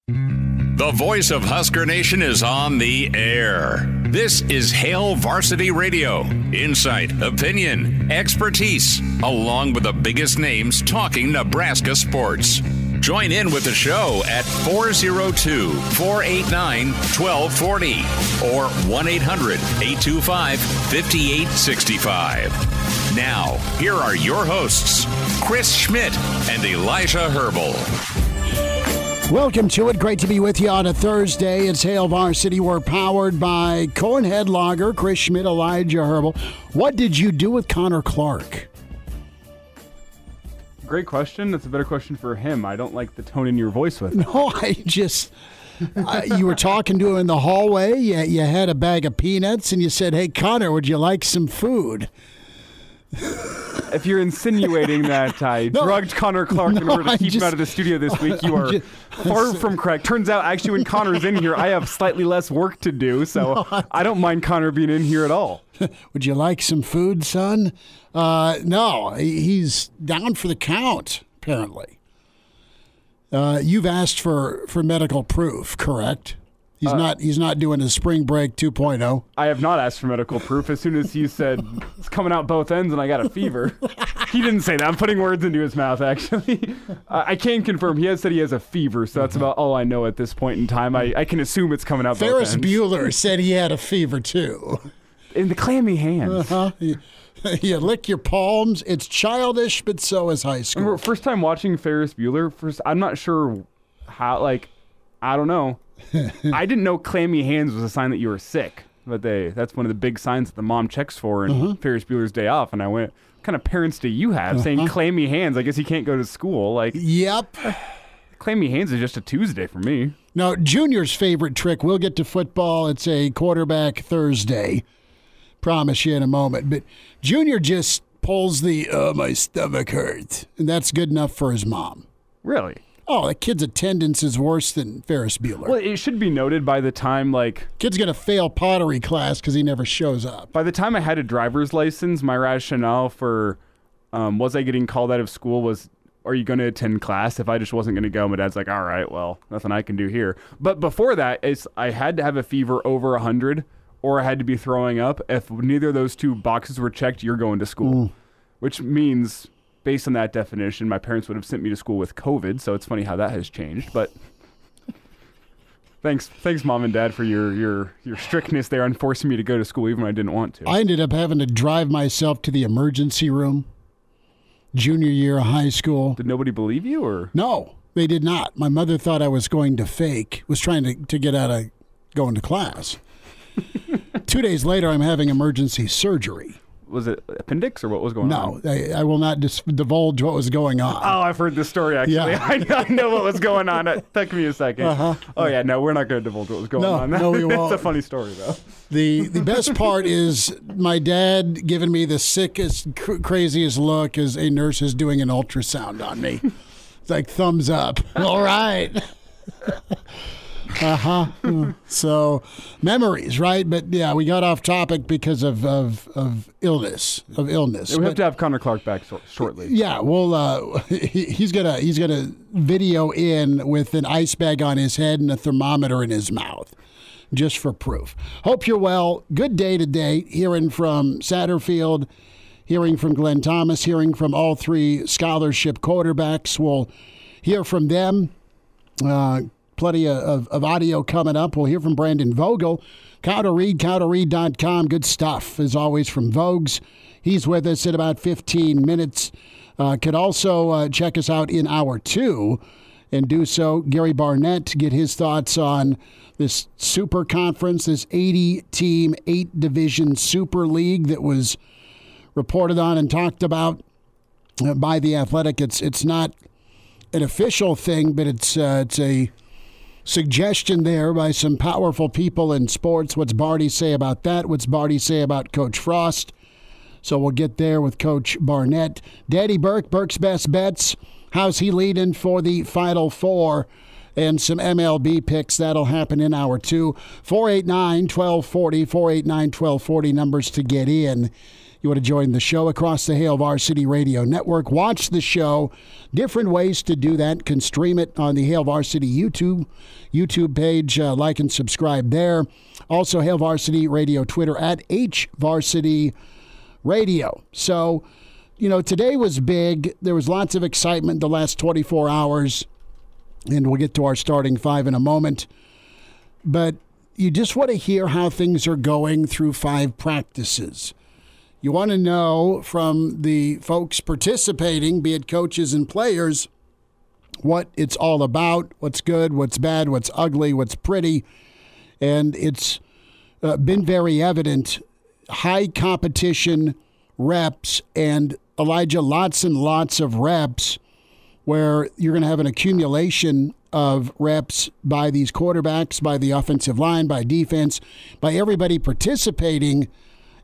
The voice of Husker Nation is on the air. This is Hail Varsity Radio. Insight, opinion, expertise, along with the biggest names talking Nebraska sports. Join in with the show at 402-489-1240 or 1-800-825-5865. Now, here are your hosts, Chris Schmidt and Elijah Herbel. Welcome to it. Great to be with you on a Thursday. It's Hail Varsity. We're powered by Cohen Headlogger, Chris Schmidt, Elijah Herbel. What did you do with Connor Clark? Great question. That's a better question for him. I don't like the tone in your voice with it. No, I just... you were talking to him in the hallway. You had a bag of peanuts, and you said, "Hey, Connor, would you like some food?" If you're insinuating that I drugged Connor Clark in order to keep him out of the studio this week, you are far from correct. Turns out, actually, when Connor's in here, I have slightly less work to do, so I don't mind Connor being in here at all. Would you like some food, son? No, he's down for the count, apparently. You've asked for medical proof, correct? He's not doing his spring break 2.0. I have not asked for medical proof. As soon as he said it's coming out both ends and I got a fever. He didn't say that. I'm putting words into his mouth, actually. I can confirm he has said he has a fever, so that's about all I know at this point in time. I can assume it's coming out both ends. Ferris Bueller said he had a fever, too. In the clammy hands. You lick your palms. It's childish, but so is high school. Remember, first time watching Ferris Bueller, I'm not sure how, I don't know. I didn't know clammy hands was a sign that you were sick, but that's one of the big signs that the mom checks for in Ferris Bueller's Day Off. And I went, what kind of parents do you have saying clammy hands? I guess he can't go to school. Yep. Clammy hands is just a Tuesday for me. No, Junior's favorite trick. We'll get to football. It's a quarterback Thursday. Promise you in a moment. But Junior just pulls my stomach hurts. And that's good enough for his mom. Really? Oh, the kid's attendance is worse than Ferris Bueller. Well, it should be noted by the time, kid's going to fail pottery class because he never shows up. By the time I had a driver's license, my rationale for was I getting called out of school was, are you going to attend class? If I just wasn't going to go, my dad's like, all right, well, nothing I can do here. But before that, I had to have a fever over 100 or I had to be throwing up. If neither of those two boxes were checked, you're going to school, which means... Based on that definition, my parents would have sent me to school with COVID, so it's funny how that has changed. But thanks, Mom and Dad, for your strictness there on forcing me to go to school even when I didn't want to. I ended up having to drive myself to the emergency room junior year of high school. Did nobody believe you, or? No, they did not. My mother thought I was going to fake, was trying to get out of going to class. 2 days later, I'm having emergency surgery. Was it appendix or what was going on? No, I will not divulge what was going on. Oh, I've heard this story, actually. Yeah. I know what was going on. It took me a second. Oh, yeah, no, we're not going to divulge what was going on. No, we won't. It's a funny story, though. The best part is my dad giving me the sickest, craziest look as a nurse is doing an ultrasound on me. It's like, thumbs up. All right. So memories, right? But yeah, we got off topic because of illness. We have to have Connor Clark back shortly. Yeah, well, he's gonna video in with an ice bag on his head and a thermometer in his mouth, just for proof. Hope you're well. Good day today. Hearing from Satterfield, hearing from Glenn Thomas, hearing from all three scholarship quarterbacks. We'll hear from them. Plenty of audio coming up. We'll hear from Brandon Vogel. Counterread.com. Good stuff, as always, from Vogues. He's with us in about 15 minutes. Could also check us out in hour 2 and do so. Gary Barnett, get his thoughts on this super conference, this 80-team, 8-division super league that was reported on and talked about by The Athletic. It's not an official thing, but it's a suggestion there by some powerful people in sports. What's Barty say about that? What's Barty say about Coach Frost? So we'll get there with Coach Barnett. Daddy Burke, Burke's Best Bets. How's he leading for the Final Four? And some MLB picks. That'll happen in hour 2. 489-1240, 489-1240, numbers to get in. You want to join the show across the Hail Varsity Radio Network. Watch the show. Different ways to do that. Can stream it on the Hail Varsity YouTube page. Like and subscribe there. Also, Hail Varsity Radio Twitter at HVarsity Radio. So, today was big. There was lots of excitement the last 24 hours. And we'll get to our starting five in a moment. But you just want to hear how things are going through 5 practices. You want to know from the folks participating, be it coaches and players, what it's all about, what's good, what's bad, what's ugly, what's pretty. And it's been very evident. High competition reps, and Elijah, lots and lots of reps where you're going to have an accumulation of reps by these quarterbacks, by the offensive line, by defense, by everybody participating.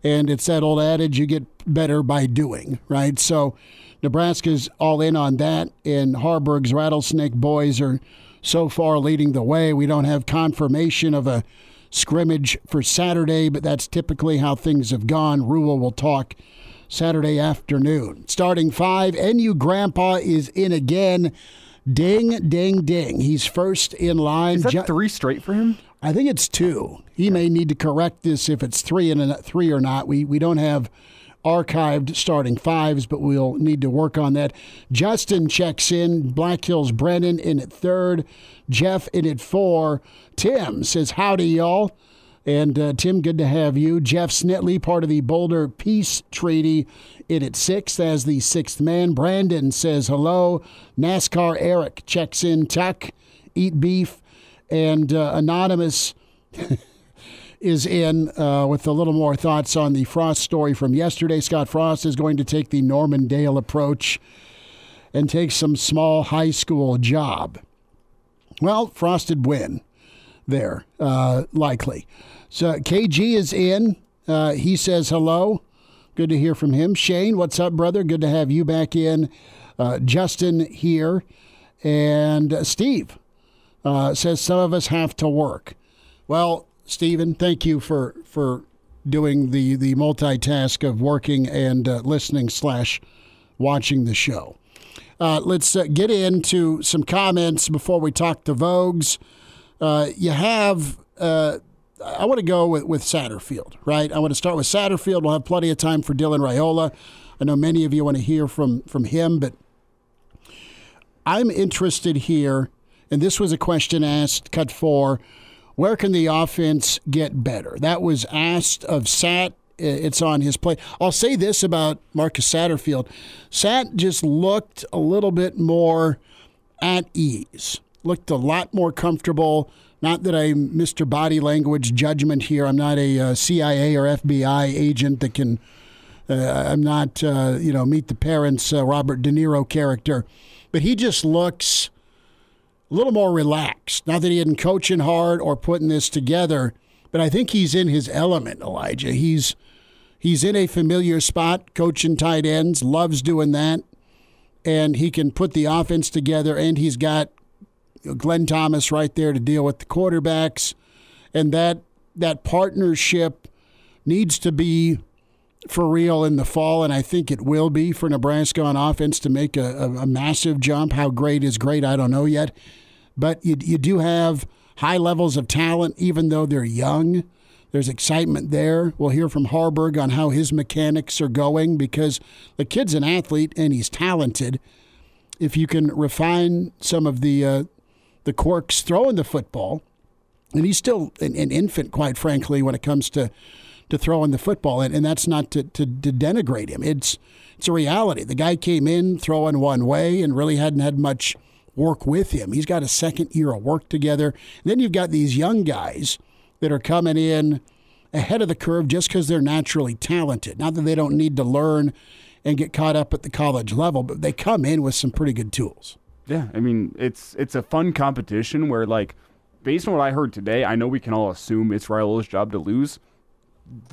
And it's that old adage, you get better by doing, right? So Nebraska's all in on that, and Harburg's Rattlesnake boys are so far leading the way. We don't have confirmation of a scrimmage for Saturday, but that's typically how things have gone. Rule will talk Saturday afternoon. Starting 5, NU Grandpa is in again. Ding, ding, ding. He's first in line. Is that 3 straight for him? I think it's 2. He may need to correct this if it's 3 or not. We don't have archived starting 5s, but we'll need to work on that. Justin checks in. Black Hills Brennan in at 3rd. Jeff in at 4. Tim says, howdy, y'all. And Tim, good to have you. Jeff Snitley, part of the Boulder Peace Treaty, in at 6th as the 6th man. Brandon says hello. NASCAR Eric checks in. Tuck, eat beef. And Anonymous is in with a little more thoughts on the Frost story from yesterday. Scott Frost is going to take the Norman Dale approach and take some small high school job. Well, Frost did win there, likely. So KG is in. He says hello. Good to hear from him. Shane, what's up, brother? Good to have you back in. Justin here. And Steve says some of us have to work. Well, Stephen, thank you for doing the multitask of working and listening/watching the show. Let's get into some comments before we talk to Vogues. I want to go with Satterfield, right? I want to start with Satterfield. We'll have plenty of time for Dylan Raiola. I know many of you want to hear from him, but I'm interested here, and this was a question asked, cut 4, where can the offense get better? That was asked of Sat. It's on his plate. I'll say this about Marcus Satterfield. Sat just looked a little bit more at ease, looked a lot more comfortable. Not that I'm Mr. Body Language Judgment here. I'm not a CIA or FBI agent that can, I'm not, Meet the Parents Robert De Niro character. But he just looks a little more relaxed. Not that he isn't coaching hard or putting this together, but I think he's in his element, Elijah. He's in a familiar spot, coaching tight ends, loves doing that, and he can put the offense together, and he's got Glenn Thomas right there to deal with the quarterbacks, and that partnership needs to be for real in the fall, and I think it will be for Nebraska on offense to make a massive jump. How great is great, I don't know yet. But you do have high levels of talent, even though they're young. There's excitement there. We'll hear from Harburg on how his mechanics are going, because the kid's an athlete and he's talented. If you can refine some of the quirks throwing the football, and he's still an infant, quite frankly, when it comes to throwing the football, and that's not to denigrate him. It's a reality. The guy came in throwing one way and really hadn't had much work with him. He's got a second year of work together. And then you've got these young guys that are coming in ahead of the curve just because they're naturally talented. Not that they don't need to learn and get caught up at the college level, but they come in with some pretty good tools. Yeah, I mean, it's a fun competition where, like, based on what I heard today, I know we can all assume it's Raiola's job to lose.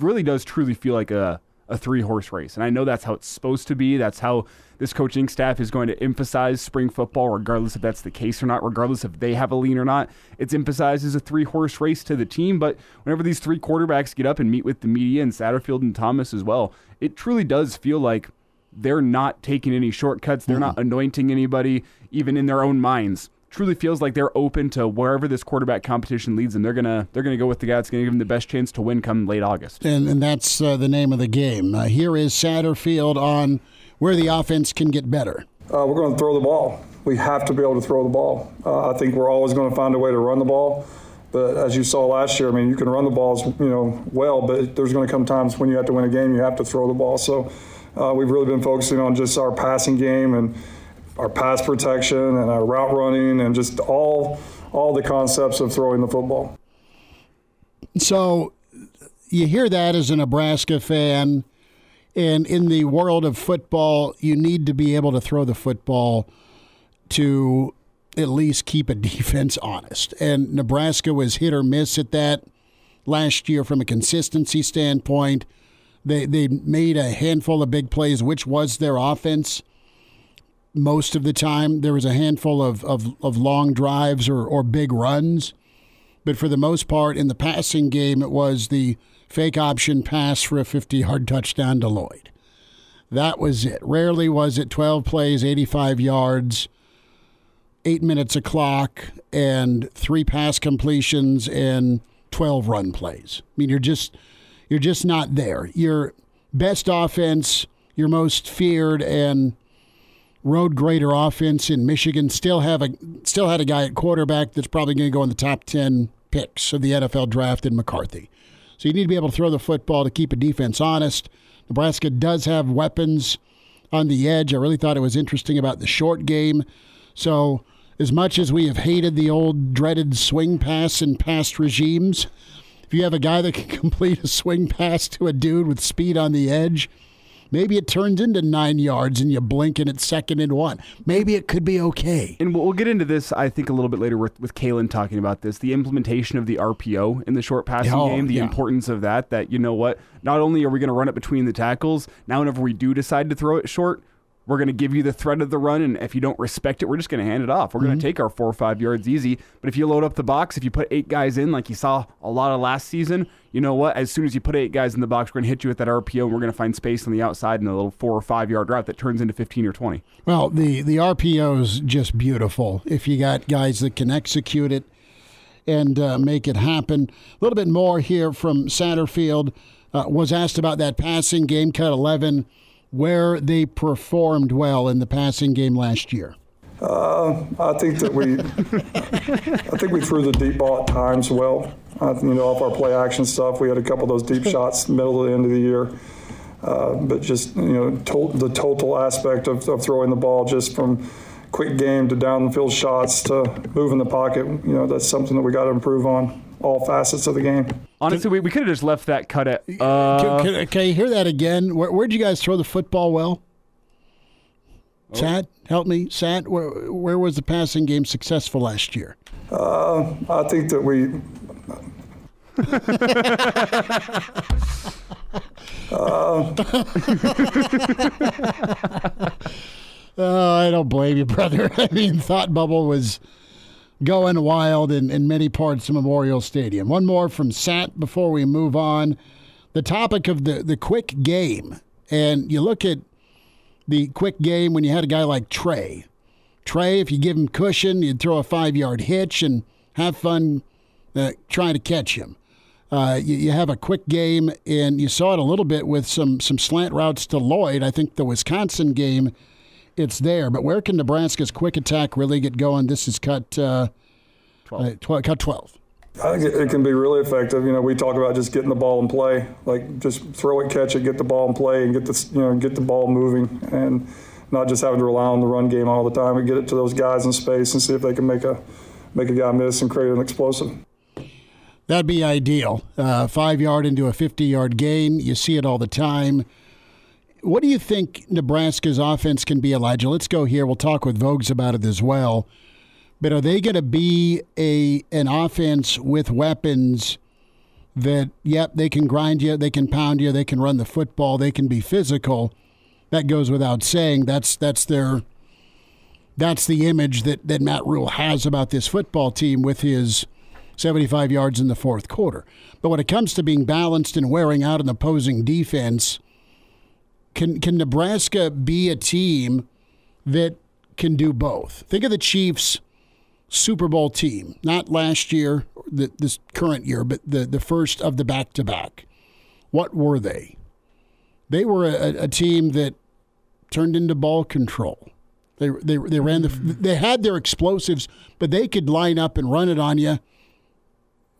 Really does truly feel like a a 3-horse race. And I know that's how it's supposed to be. That's how this coaching staff is going to emphasize spring football, regardless if that's the case or not, regardless if they have a lean or not. It's emphasized as a 3-horse race to the team. But whenever these 3 quarterbacks get up and meet with the media, and Satterfield and Thomas as well, it truly does feel like they're not taking any shortcuts. They're not anointing anybody, even in their own minds. Truly feels like they're open to wherever this quarterback competition leads them. They're gonna go with the guy that's going to give them the best chance to win come late August. And that's the name of the game. Here is Satterfield on where the offense can get better. We're going to throw the ball. We have to be able to throw the ball. I think we're always going to find a way to run the ball. But as you saw last year, I mean, you can run the balls, well, but there's going to come times when you have to win a game, you have to throw the ball. So we've really been focusing on just our passing game and our pass protection and our route running and just all the concepts of throwing the football. So you hear that as a Nebraska fan, and in the world of football, you need to be able to throw the football to at least keep a defense honest. And Nebraska was hit or miss at that last year from a consistency standpoint. They made a handful of big plays, which was their offense. Most of the time, there was a handful of long drives or big runs. But for the most part, in the passing game, it was the fake option pass for a 50-yard touchdown to Lloyd. That was it. Rarely was it 12 plays, 85 yards, 8 minutes a clock, and 3 pass completions and 12 run plays. I mean, you're just not there. Your best offense, your most feared and road grader offense in Michigan still had a guy at quarterback that's probably going to go in the top 10 picks of the NFL draft in McCarthy. So you need to be able to throw the football to keep a defense honest. Nebraska does have weapons on the edge. I really thought it was interesting about the short game. So as much as we have hated the old dreaded swing pass in past regimes, if you have a guy that can complete a swing pass to a dude with speed on the edge, maybe it turns into 9 yards and you blink and it's 2nd and 1. Maybe it could be okay. And we'll get into this, I think, a little bit later with Kaelin talking about this, the implementation of the RPO in the short passing game, the importance of that, you know what, not only are we going to run it between the tackles, now whenever we do decide to throw it short, we're going to give you the threat of the run, and if you don't respect it, we're just going to hand it off. We're going to take our 4 or 5 yards easy, but if you load up the box, if you put 8 guys in like you saw a lot of last season, you know what? As soon as you put 8 guys in the box, we're going to hit you with that RPO, and we're going to find space on the outside in a little 4 or 5 yard route that turns into 15 or 20. Well, the RPO is just beautiful if you got guys that can execute it and make it happen. A little bit more here from Satterfield. Was asked about that passing game, cut 11, where they performed well in the passing game last year. I think that we threw the deep ball at times well. Off our play action stuff, we had a couple of those deep shots middle of the end of the year. But just the total aspect of throwing the ball, just from quick game to down the field shots to move in the pocket, that's something that we got to improve on all facets of the game. Honestly, we could have just left that cut at. Can you hear that again? Where'd you guys throw the football well? Sat, help me. Sat, where was the passing game successful last year? I think that we. I don't blame you, brother. I mean, Thought Bubble was going wild in many parts of Memorial Stadium. One more from Sat before we move on. The topic of the quick game, and you look at the quick game when you had a guy like Trey. Trey, if you give him cushion, you'd throw a 5-yard hitch and have fun trying to catch him. You have a quick game, and you saw it a little bit with some slant routes to Lloyd. I think the Wisconsin game, it's there. But where can Nebraska's quick attack really get going? This is cut 12. Cut 12. I think it can be really effective. We talk about just getting the ball in play, like just throw it, catch it, get the ball in play, and get the ball moving, and not just having to rely on the run game all the time. And get it to those guys in space and see if they can make a guy miss and create an explosive. That'd be ideal. 5-yard into a 50-yard gain. You see it all the time. What do you think Nebraska's offense can be, Elijah? Let's go here. We'll talk with Vogel about it as well. But are they going to be an offense with weapons that, yep, they can grind you, they can pound you, they can run the football, they can be physical. That goes without saying. That's the image that Matt Rule has about this football team with his 75 yards in the fourth quarter. But when it comes to being balanced and wearing out an opposing defense, can Nebraska be a team that can do both? Think of the Chiefs' Super Bowl team, not last year, this current year, but the first of the back-to-back. What were they? They were a team that turned into ball control. They ran they had their explosives, but they could line up and run it on you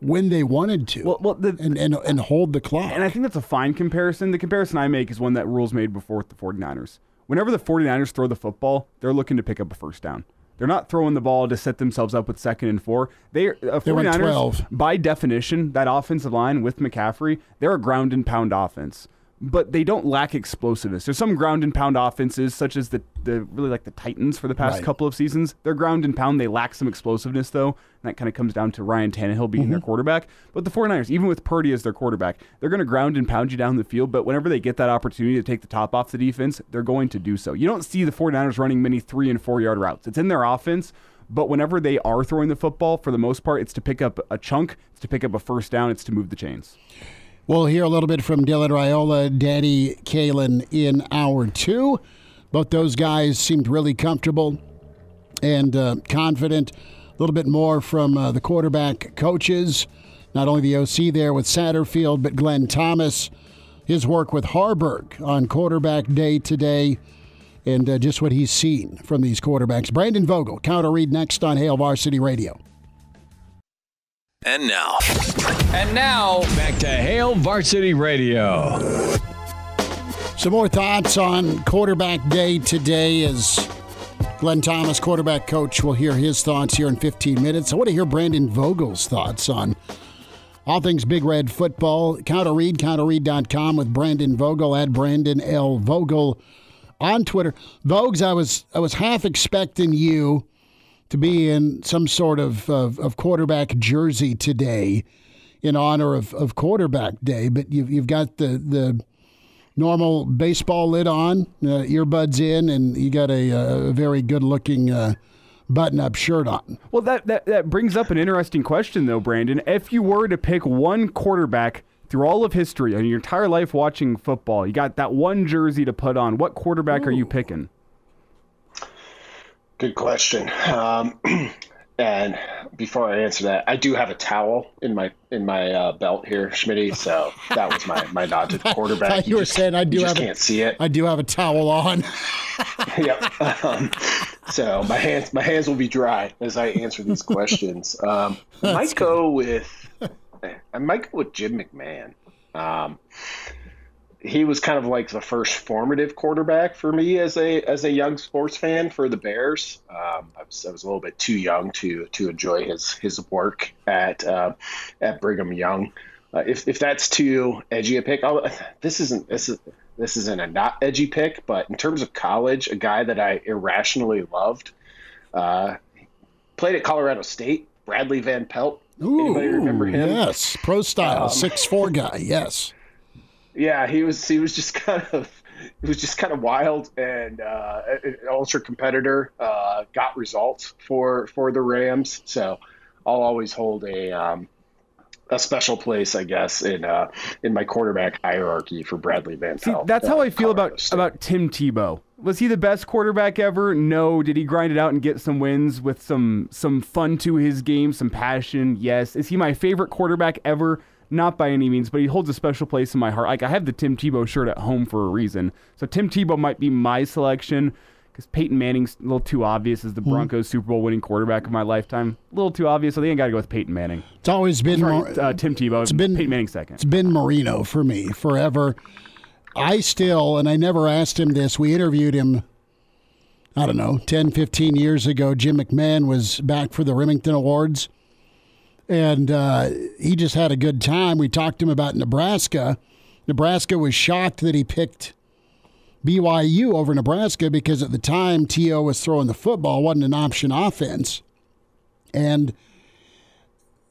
when they wanted to, and hold the clock. And I think that's a fine comparison. The comparison I make is one that Rules made before with the 49ers. Whenever the 49ers throw the football, they're looking to pick up a first down. They're not throwing the ball to set themselves up with 2nd and 4. 49ers, 12. By definition, that offensive line with McCaffrey, they're a ground and pound offense. But they don't lack explosiveness. There's some ground and pound offenses, such as the really like the Titans for the past couple of seasons. They're ground and pound. They lack some explosiveness, though. And that kind of comes down to Ryan Tannehill being their quarterback. But the 49ers, even with Purdy as their quarterback, they're going to ground and pound you down the field. But whenever they get that opportunity to take the top off the defense, they're going to do so. You don't see the 49ers running many 3- and 4-yard routes. It's in their offense. But whenever they are throwing the football, for the most part, it's to pick up a chunk. It's to pick up a first down. It's to move the chains. We'll hear a little bit from Dylan Raiola, Danny Kaelin in hour 2. Both those guys seemed really comfortable and confident. A little bit more from the quarterback coaches, not only the OC there with Satterfield, but Glenn Thomas, his work with Harburg on quarterback day today, and just what he's seen from these quarterbacks. Brandon Vogel, counter read next on Hail Varsity Radio. And now, back to Hail Varsity Radio. Some more thoughts on quarterback day today as Glenn Thomas, quarterback coach, will hear his thoughts here in 15 minutes. I want to hear Brandon Vogel's thoughts on all things Big Red football. Counterread, counterread.com with Brandon Vogel at Brandon L. Vogel on Twitter. Vogues, I was half expecting you to be in some sort of quarterback jersey today in honor of quarterback day, but you've got the normal baseball lid on, earbuds in, and you got a very good-looking button-up shirt on. Well, that brings up an interesting question, though, Brandon. If you were to pick one quarterback through all of history, and your entire life watching football, you got that one jersey to put on, what quarterback are you picking? Good question. And before I answer that, I do have a towel in my belt here, Schmitty. So that was my nod to the quarterback. I thought you were saying I do can't see it. I do have a towel on. Yep. So my hands will be dry as I answer these questions. I might go with Jim McMahon. He was kind of like the first formative quarterback for me as a young sports fan for the Bears. I was a little bit too young to enjoy his work at Brigham Young. If that's too edgy a pick, this isn't a not edgy pick, but in terms of college, a guy that I irrationally loved, played at Colorado State, Bradley Van Pelt. Anybody remember him? Yes, pro style, 6'4" guy. Yes. Yeah, he was just kind of wild and an ultra competitor. Got results for the Rams, so I'll always hold a special place, I guess, in my quarterback hierarchy for Bradley Van Pelt. See, that's how I feel about Tim Tebow. Was he the best quarterback ever? No. Did he grind it out and get some wins with some fun to his game, some passion? Yes. Is he my favorite quarterback ever? Not by any means, but he holds a special place in my heart. Like, I have the Tim Tebow shirt at home for a reason. So Tim Tebow might be my selection because Peyton Manning's a little too obvious as the Broncos Super Bowl winning quarterback of my lifetime. A little too obvious, so I think I got to go with Peyton Manning. It's always been Tim Tebow. Peyton Manning second. It's been Marino for me forever. I never asked him this. We interviewed him, I don't know, 10, 15 years ago. Jim McMahon was back for the Remington Awards. And he just had a good time. We talked to him about Nebraska. Nebraska was shocked that he picked BYU over Nebraska because at the time T.O. was throwing the football, wasn't an option offense. And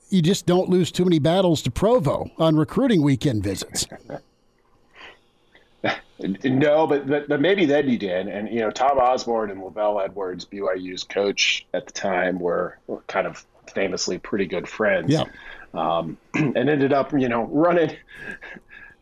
you just don't lose too many battles to Provo on recruiting weekend visits. No, but maybe then you did. And, Tom Osborne and Lavelle Edwards, BYU's coach at the time, were kind of famously pretty good friends. Yeah. And ended up,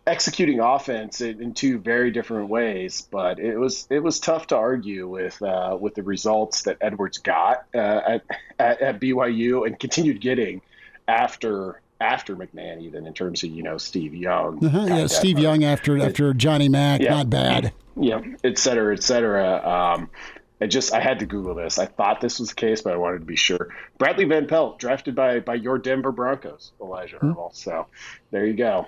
executing offense in two very different ways. But it was tough to argue with the results that Edwards got at BYU and continued getting after McMahon, even in terms of, Steve Young. Steve Young after Johnny Mack, not bad. Yeah, et cetera, et cetera. I had to Google this. I thought this was the case, but I wanted to be sure. Bradley Van Pelt, drafted by your Denver Broncos, Elijah Herbel. So there you go.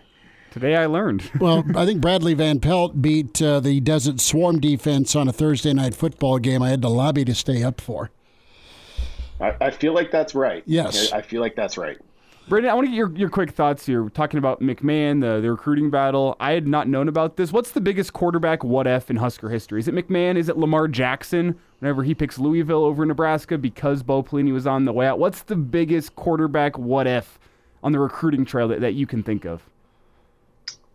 Today I learned. Well, I think Bradley Van Pelt beat the Desert Swarm defense on a Thursday night football game I had to lobby to stay up for. I feel like that's right. Yes. I feel like that's right. Brandon, I want to get your quick thoughts here. We're talking about McMahon, the recruiting battle. I had not known about this. What's the biggest quarterback what-if in Husker history? Is it McMahon? Is it Lamar Jackson whenever he picks Louisville over Nebraska because Bo Pelini was on the way out? What's the biggest quarterback what-if on the recruiting trail that you can think of?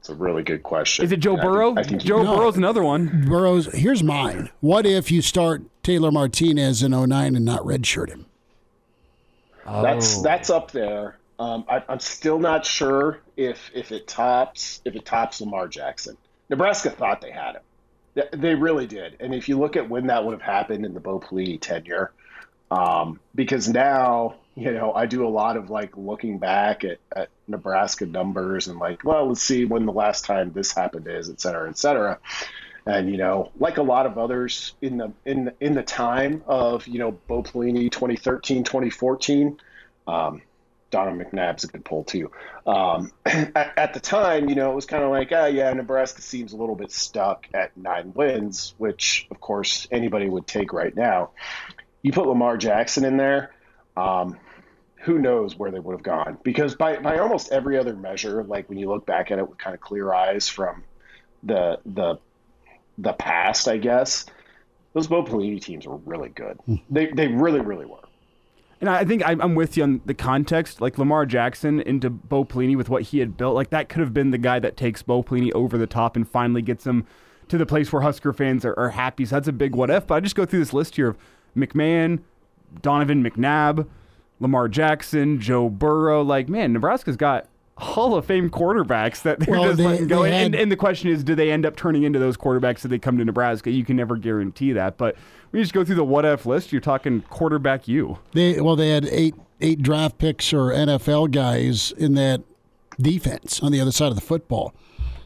It's a really good question. Is it Joe Burrow? I think Joe Burrow's another one. Burrow's. Here's mine. What if you start Taylor Martinez in 2009 and not redshirt him? That's up there. I'm still not sure if it tops Lamar Jackson. Nebraska thought they had him. They really did. And if you look at when that would have happened in the Bo Pelini tenure, because now, I do a lot of looking back at Nebraska numbers and let's see when the last time this happened is, et cetera, et cetera. And, like a lot of others in the time of, Bo Pelini, 2013, 2014, Donovan McNabb's a good pull too. At the time, it was kind of Nebraska seems a little bit stuck at 9 wins, which of course anybody would take right now. You put Lamar Jackson in there, who knows where they would have gone? Because by almost every other measure, when you look back at it with kind of clear eyes from the past, I guess, those Bo Pelini teams were really good. They really, really were. And I think I'm with you on the context. Lamar Jackson into Bo Pelini with what he had built, that could have been the guy that takes Bo Pelini over the top and finally gets him to the place where Husker fans are happy. So that's a big what if. But I just go through this list here of McMahon, Donovan McNabb, Lamar Jackson, Joe Burrow. Nebraska's got Hall of Fame quarterbacks that they're just letting go. And the question is, do they end up turning into those quarterbacks if they come to Nebraska? You can never guarantee that. But when you just go through the what-if list, you're talking quarterback you. They had eight draft picks or NFL guys in that defense on the other side of the football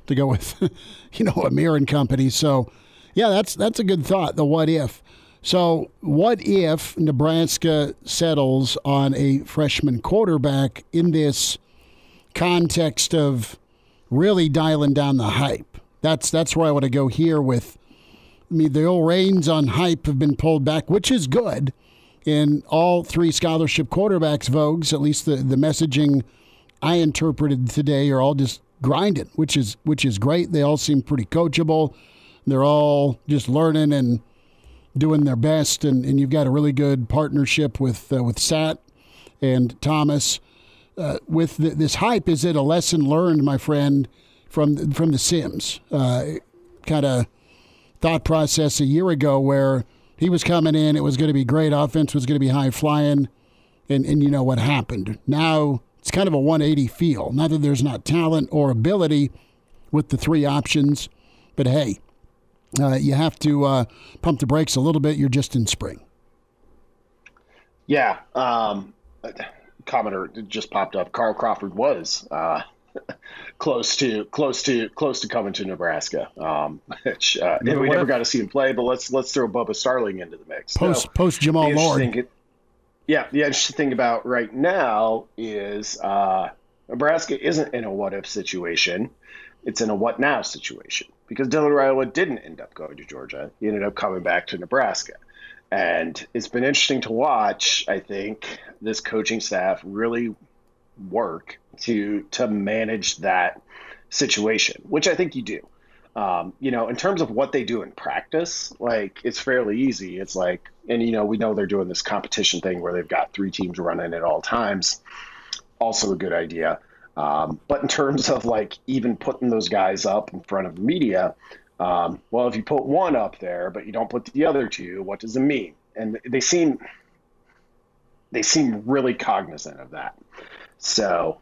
to go with, Amir and company. So, yeah, that's a good thought, the what-if. So what if Nebraska settles on a freshman quarterback in this context of really dialing down the hype? That's where I want to go here with. The old reins on hype have been pulled back, which is good. In all 3 scholarship quarterbacks, Vogues, at least the messaging I interpreted today, are all just grinding, which is great. They all seem pretty coachable. They're all just learning and doing their best, and you've got a really good partnership with Sat and Thomas. With this hype, is it a lesson learned, my friend, from the Sims? Kind of thought process a year ago where he was coming in, it was going to be great, offense was going to be high flying, and you know what happened. Now it's kind of a 180 feel. Not that there's not talent or ability with the 3 options, but hey, you have to pump the brakes a little bit. You're just in spring. Yeah. Commenter just popped up. Carl Crawford was close to coming to Nebraska. Which we never got to see him play, but let's throw Bubba Starling into the mix. Post Jamal Lord. The interesting thing about right now is Nebraska isn't in a what if situation. It's in a what now situation, because Dylan Raiola didn't end up going to Georgia. He ended up coming back to Nebraska. And it's been interesting to watch, I think, this coaching staff really work to manage that situation, which I think you do. In terms of what they do in practice, it's fairly easy. It's we know they're doing this competition thing where they've got 3 teams running at all times. also a good idea. But in terms of like even putting those guys up in front of the media, well, if you put one up there, but you don't put the other two, what does it mean? And they seem really cognizant of that. So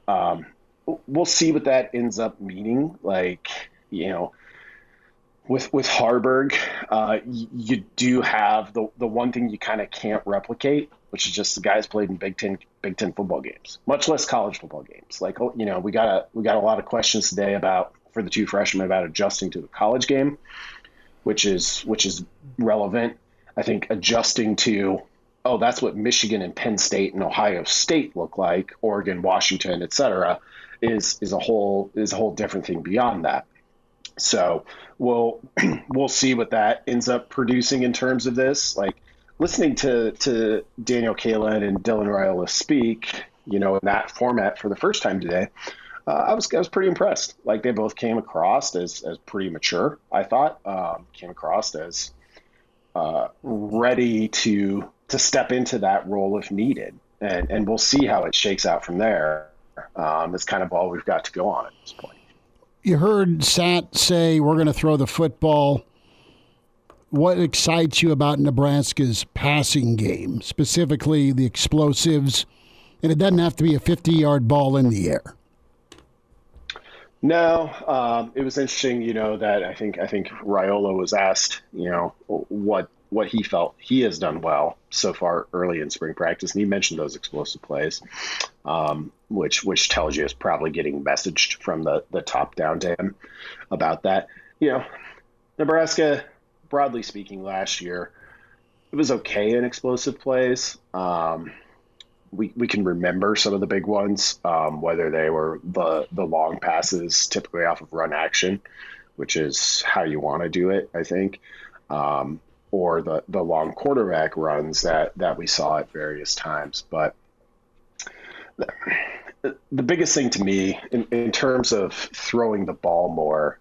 we'll see what that ends up meaning. Like, you know, with Harburg, you do have the one thing you kind of can't replicate, which is just the guys played in Big Ten football games, much less college football games. Like, you know, we got a lot of questions today for the two freshmen about adjusting to the college game, which is relevant. I think adjusting to, oh, that's what Michigan and Penn State and Ohio State look like, Oregon, Washington, et cetera, is a whole different thing beyond that. So we'll see what that ends up producing in terms of this. Like, listening to Daniel Kaelin and Dylan Raiola speak, you know, in that format for the first time today, I was pretty impressed. Like, they both came across as pretty mature, I thought, came across as ready to step into that role if needed. And we'll see how it shakes out from there. That's kind of all we've got to go on at this point. You heard Sat say we're going to throw the football. What excites you about Nebraska's passing game, specifically the explosives? And it doesn't have to be a 50-yard ball in the air. No, it was interesting, you know, that I think Raiola was asked, you know, what he felt he has done well so far early in spring practice, and he mentioned those explosive plays, which tells you it's probably getting messaged from the top down to him about that. You know, Nebraska, broadly speaking, last year it was okay in explosive plays. We can remember some of the big ones, whether they were the long passes typically off of run action, which is how you want to do it, I think, or the long quarterback runs that we saw at various times. But the biggest thing to me in terms of throwing the ball more,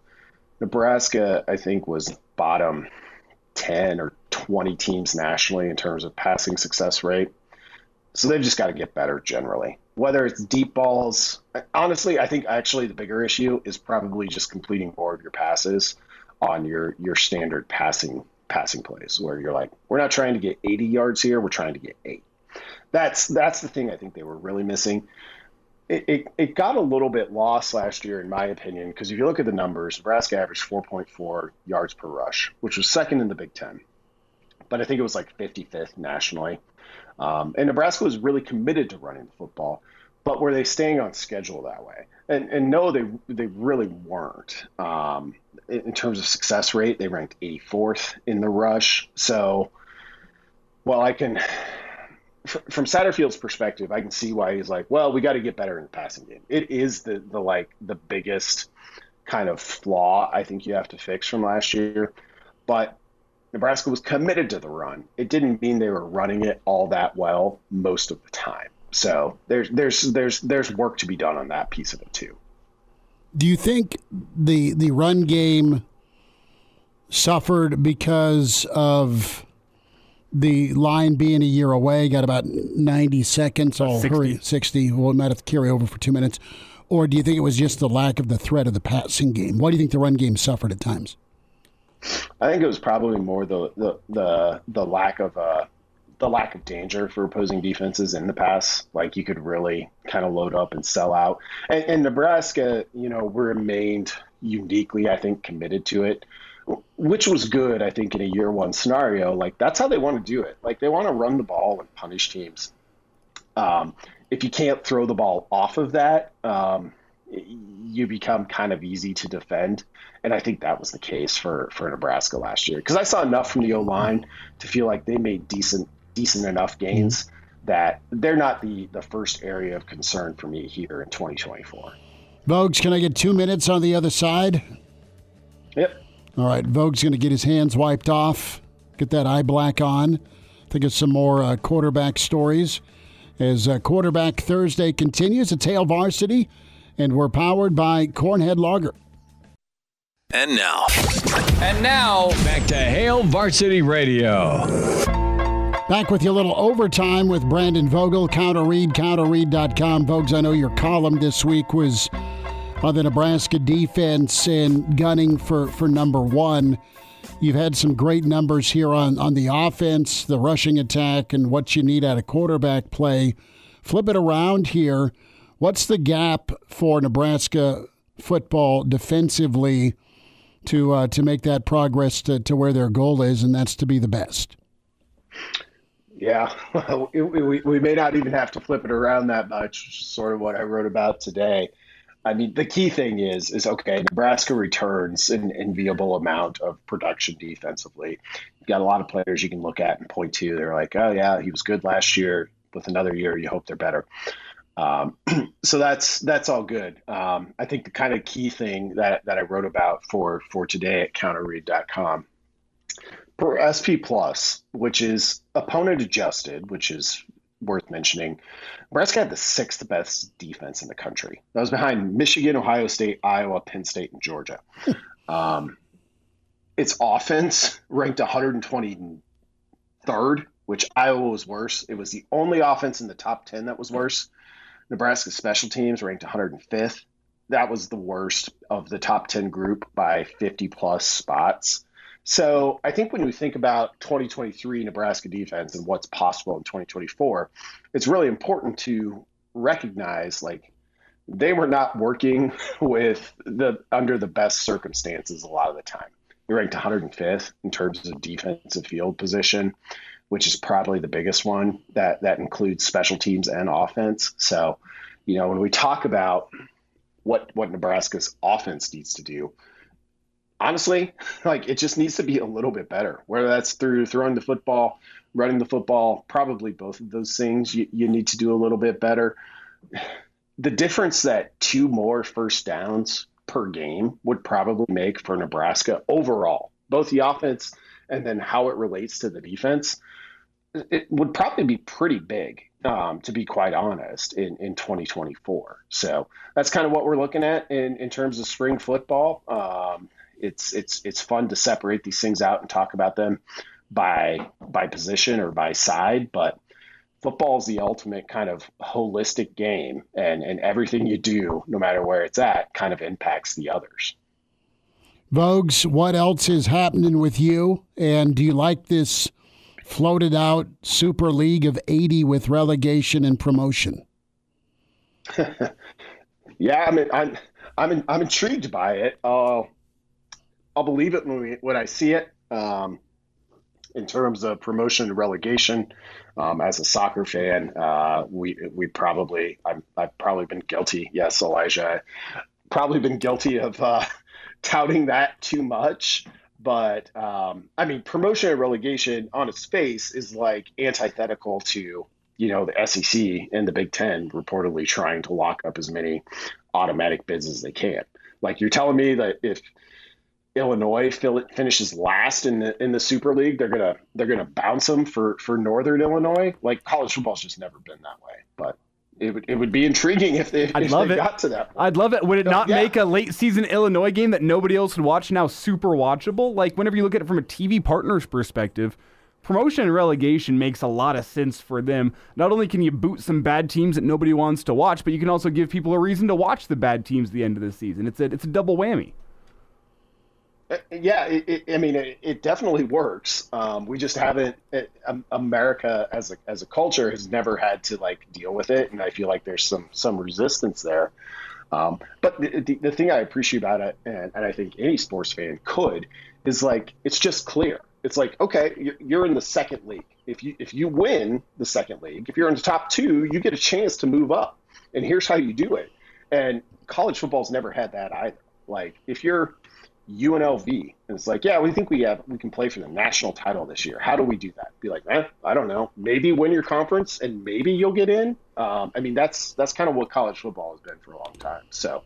Nebraska, I think, was bottom 10 or 20 teams nationally in terms of passing success rate. So they've just got to get better generally. Whether it's deep balls, honestly, I think actually the bigger issue is probably just completing more of your passes on your standard passing plays, where you're like, we're not trying to get 80 yards here, we're trying to get 8. That's the thing I think they were really missing. It got a little bit lost last year, in my opinion, because if you look at the numbers, Nebraska averaged 4.4 yards per rush, which was second in the Big Ten. But I think it was like 55th nationally. And Nebraska was really committed to running the football, but were they staying on schedule that way? And no, they really weren't. In terms of success rate, they ranked 84th in the rush. So, well, I can, from Satterfield's perspective, I can see why he's like, well, we got to get better in the passing game. It is the biggest kind of flaw I think you have to fix from last year, but Nebraska was committed to the run. It didn't mean they were running it all that well most of the time. So there's work to be done on that piece of it too. Do you think the run game suffered because of the line being a year away? Got about 90 seconds. I'll hurry. 60. Well, we might have to carry over for 2 minutes. Or do you think it was just the lack of the threat of the passing game? Why do you think the run game suffered at times? I think it was probably more the lack of danger for opposing defenses in the pass. Like, you could really kind of load up and sell out. And Nebraska, you know, remained uniquely, I think, committed to it, which was good, I think, in a year one scenario. Like, that's how they want to do it. Like, they want to run the ball and punish teams. If you can't throw the ball off of that, you become kind of easy to defend. And I think that was the case for Nebraska last year, because I saw enough from the O-line to feel like they made decent enough gains that they're not the first area of concern for me here in 2024. Vogues, can I get 2 minutes on the other side? Yep. All right, Vogue's going to get his hands wiped off, get that eye black on. Think of some more quarterback stories as Quarterback Thursday continues. It's Hail Varsity, and we're powered by Cornhead Lager. And now, back to Hail Varsity Radio. Back with you a little overtime with Brandon Vogel, counterread, counterread.com. Vogues, I know your column this week was on the Nebraska defense and gunning for number one. You've had some great numbers here on the offense, the rushing attack, and what you need out of quarterback play. Flip it around here. What's the gap for Nebraska football defensively to make that progress to where their goal is, and that's to be the best? Yeah, we may not even have to flip it around that much, which is sort of what I wrote about today. I mean, the key thing is okay, Nebraska returns an enviable amount of production defensively. You've got a lot of players you can look at and point to. They're like, oh, yeah, he was good last year. With another year, you hope they're better. So that's all good. I think the kind of key thing that I wrote about for today at counterread.com, for SP Plus, which is opponent adjusted, which is worth mentioning, Nebraska had the 6th best defense in the country. That was behind Michigan, Ohio State, Iowa, Penn State, and Georgia. Its offense ranked 123rd, which Iowa was worse. It was the only offense in the top 10 that was worse. Nebraska's special teams ranked 105th. That was the worst of the top 10 group by 50-plus spots. So I think when we think about 2023 Nebraska defense and what's possible in 2024, it's really important to recognize, like, they were not working under the best circumstances a lot of the time. They ranked 105th in terms of defensive field position, which is probably the biggest one that includes special teams and offense. So, when we talk about what Nebraska's offense needs to do, honestly, like, it just needs to be a little bit better, whether that's through throwing the football, running the football, probably both of those things you need to do a little bit better. The difference that 2 more first downs per game would probably make for Nebraska overall, both the offense and then how it relates to the defense, it would probably be pretty big, to be quite honest, in 2024. So that's kind of what we're looking at in terms of spring football. It's fun to separate these things out and talk about them by position or by side, but football is the ultimate kind of holistic game, and everything you do, no matter where it's at, kind of impacts the others. Vogues, what else is happening with you? And do you like this floated out Super League of 80 with relegation and promotion? Yeah, I mean, I'm intrigued by it. I'll believe it when I see it. In terms of promotion and relegation, as a soccer fan, I've probably been guilty. Yes, Elijah, probably been guilty of touting that too much. But I mean, promotion and relegation on its face is like antithetical to, the SEC and the Big Ten reportedly trying to lock up as many automatic bids as they can. Like, you're telling me that if Illinois finishes last in the Super League, they're gonna bounce them for Northern Illinois? Like, college football's just never been that way. But it would be intriguing if they got to that point. I'd love it. Would it not make a late season Illinois game that nobody else would watch now super watchable? Like, whenever you look at it from a TV partner's perspective, promotion and relegation makes a lot of sense for them. Not only can you boot some bad teams that nobody wants to watch, but you can also give people a reason to watch the bad teams at the end of the season. It's a double whammy. Yeah, it definitely works. We just haven't. America as a culture has never had to deal with it, and I feel like there's some resistance there. But the thing I appreciate about it, and I think any sports fan could, is it's just clear. It's like, okay, you're in the second league. If you win the second league, if you're in the top 2, you get a chance to move up, and here's how you do it. And college football's never had that either. Like, if you're UNLV, and it's like, yeah, we think we can play for the national title this year. How do we do that? Be like, I don't know. Maybe win your conference and maybe you'll get in. That's kind of what college football has been for a long time. So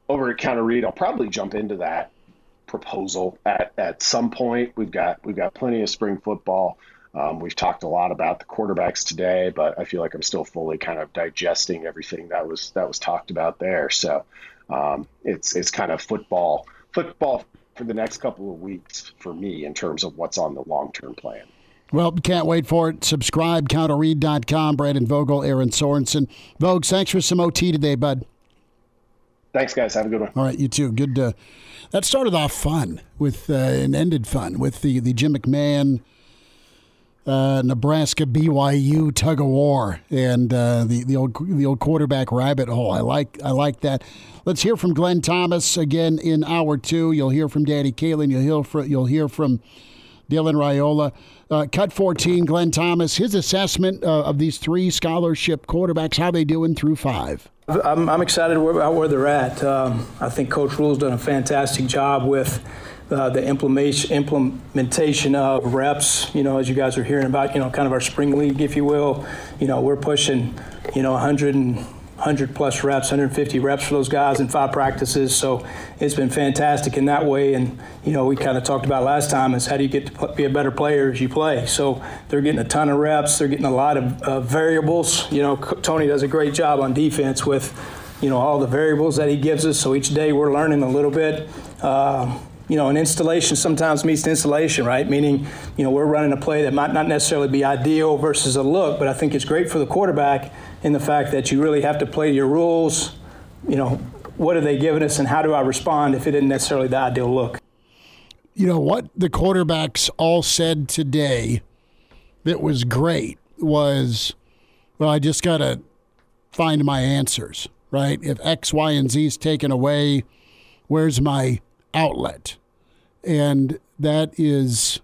over at Counter Read, I'll probably jump into that proposal at some point. We've got plenty of spring football. We've talked a lot about the quarterbacks today, but I feel like I'm still fully kind of digesting everything that was talked about there. So it's kind of football for the next couple of weeks for me in terms of what's on the long-term plan. Well, can't wait for it. Subscribe, counterread.com. Brandon Vogel, Aaron Sorensen. Vogues, thanks for some OT today, bud. Thanks, guys. Have a good one. All right, you too. Good. That started off fun with and ended fun with the Jim McMahon, Nebraska BYU tug of war and the old quarterback rabbit hole. I like that. Let's hear from Glenn Thomas again in hour 2. You'll hear from Danny Kaelin. You'll hear from Dylan Raiola. Cut 14, Glenn Thomas, his assessment of these 3 scholarship quarterbacks, how they doing through 5. I'm excited about where they're at. I think Coach Rule's done a fantastic job with the implementation of reps, as you guys are hearing about, kind of our spring league, if you will. We're pushing, 100 plus reps, 150 reps for those guys in 5 practices. So it's been fantastic in that way. And, we kind of talked about last time is how do you get to be a better player as you play? So they're getting a ton of reps. They're getting a lot of variables. Tony does a great job on defense with, all the variables that he gives us. So each day we're learning a little bit. An installation sometimes meets installation, right? Meaning, we're running a play that might not necessarily be ideal versus a look, but I think it's great for the quarterback in the fact that you really have to play your rules. What are they giving us and how do I respond if it isn't necessarily the ideal look? What the quarterbacks all said today that was great was, well, I just got to find my answers, right? If X, Y, and Z is taken away, where's my outlet? And that's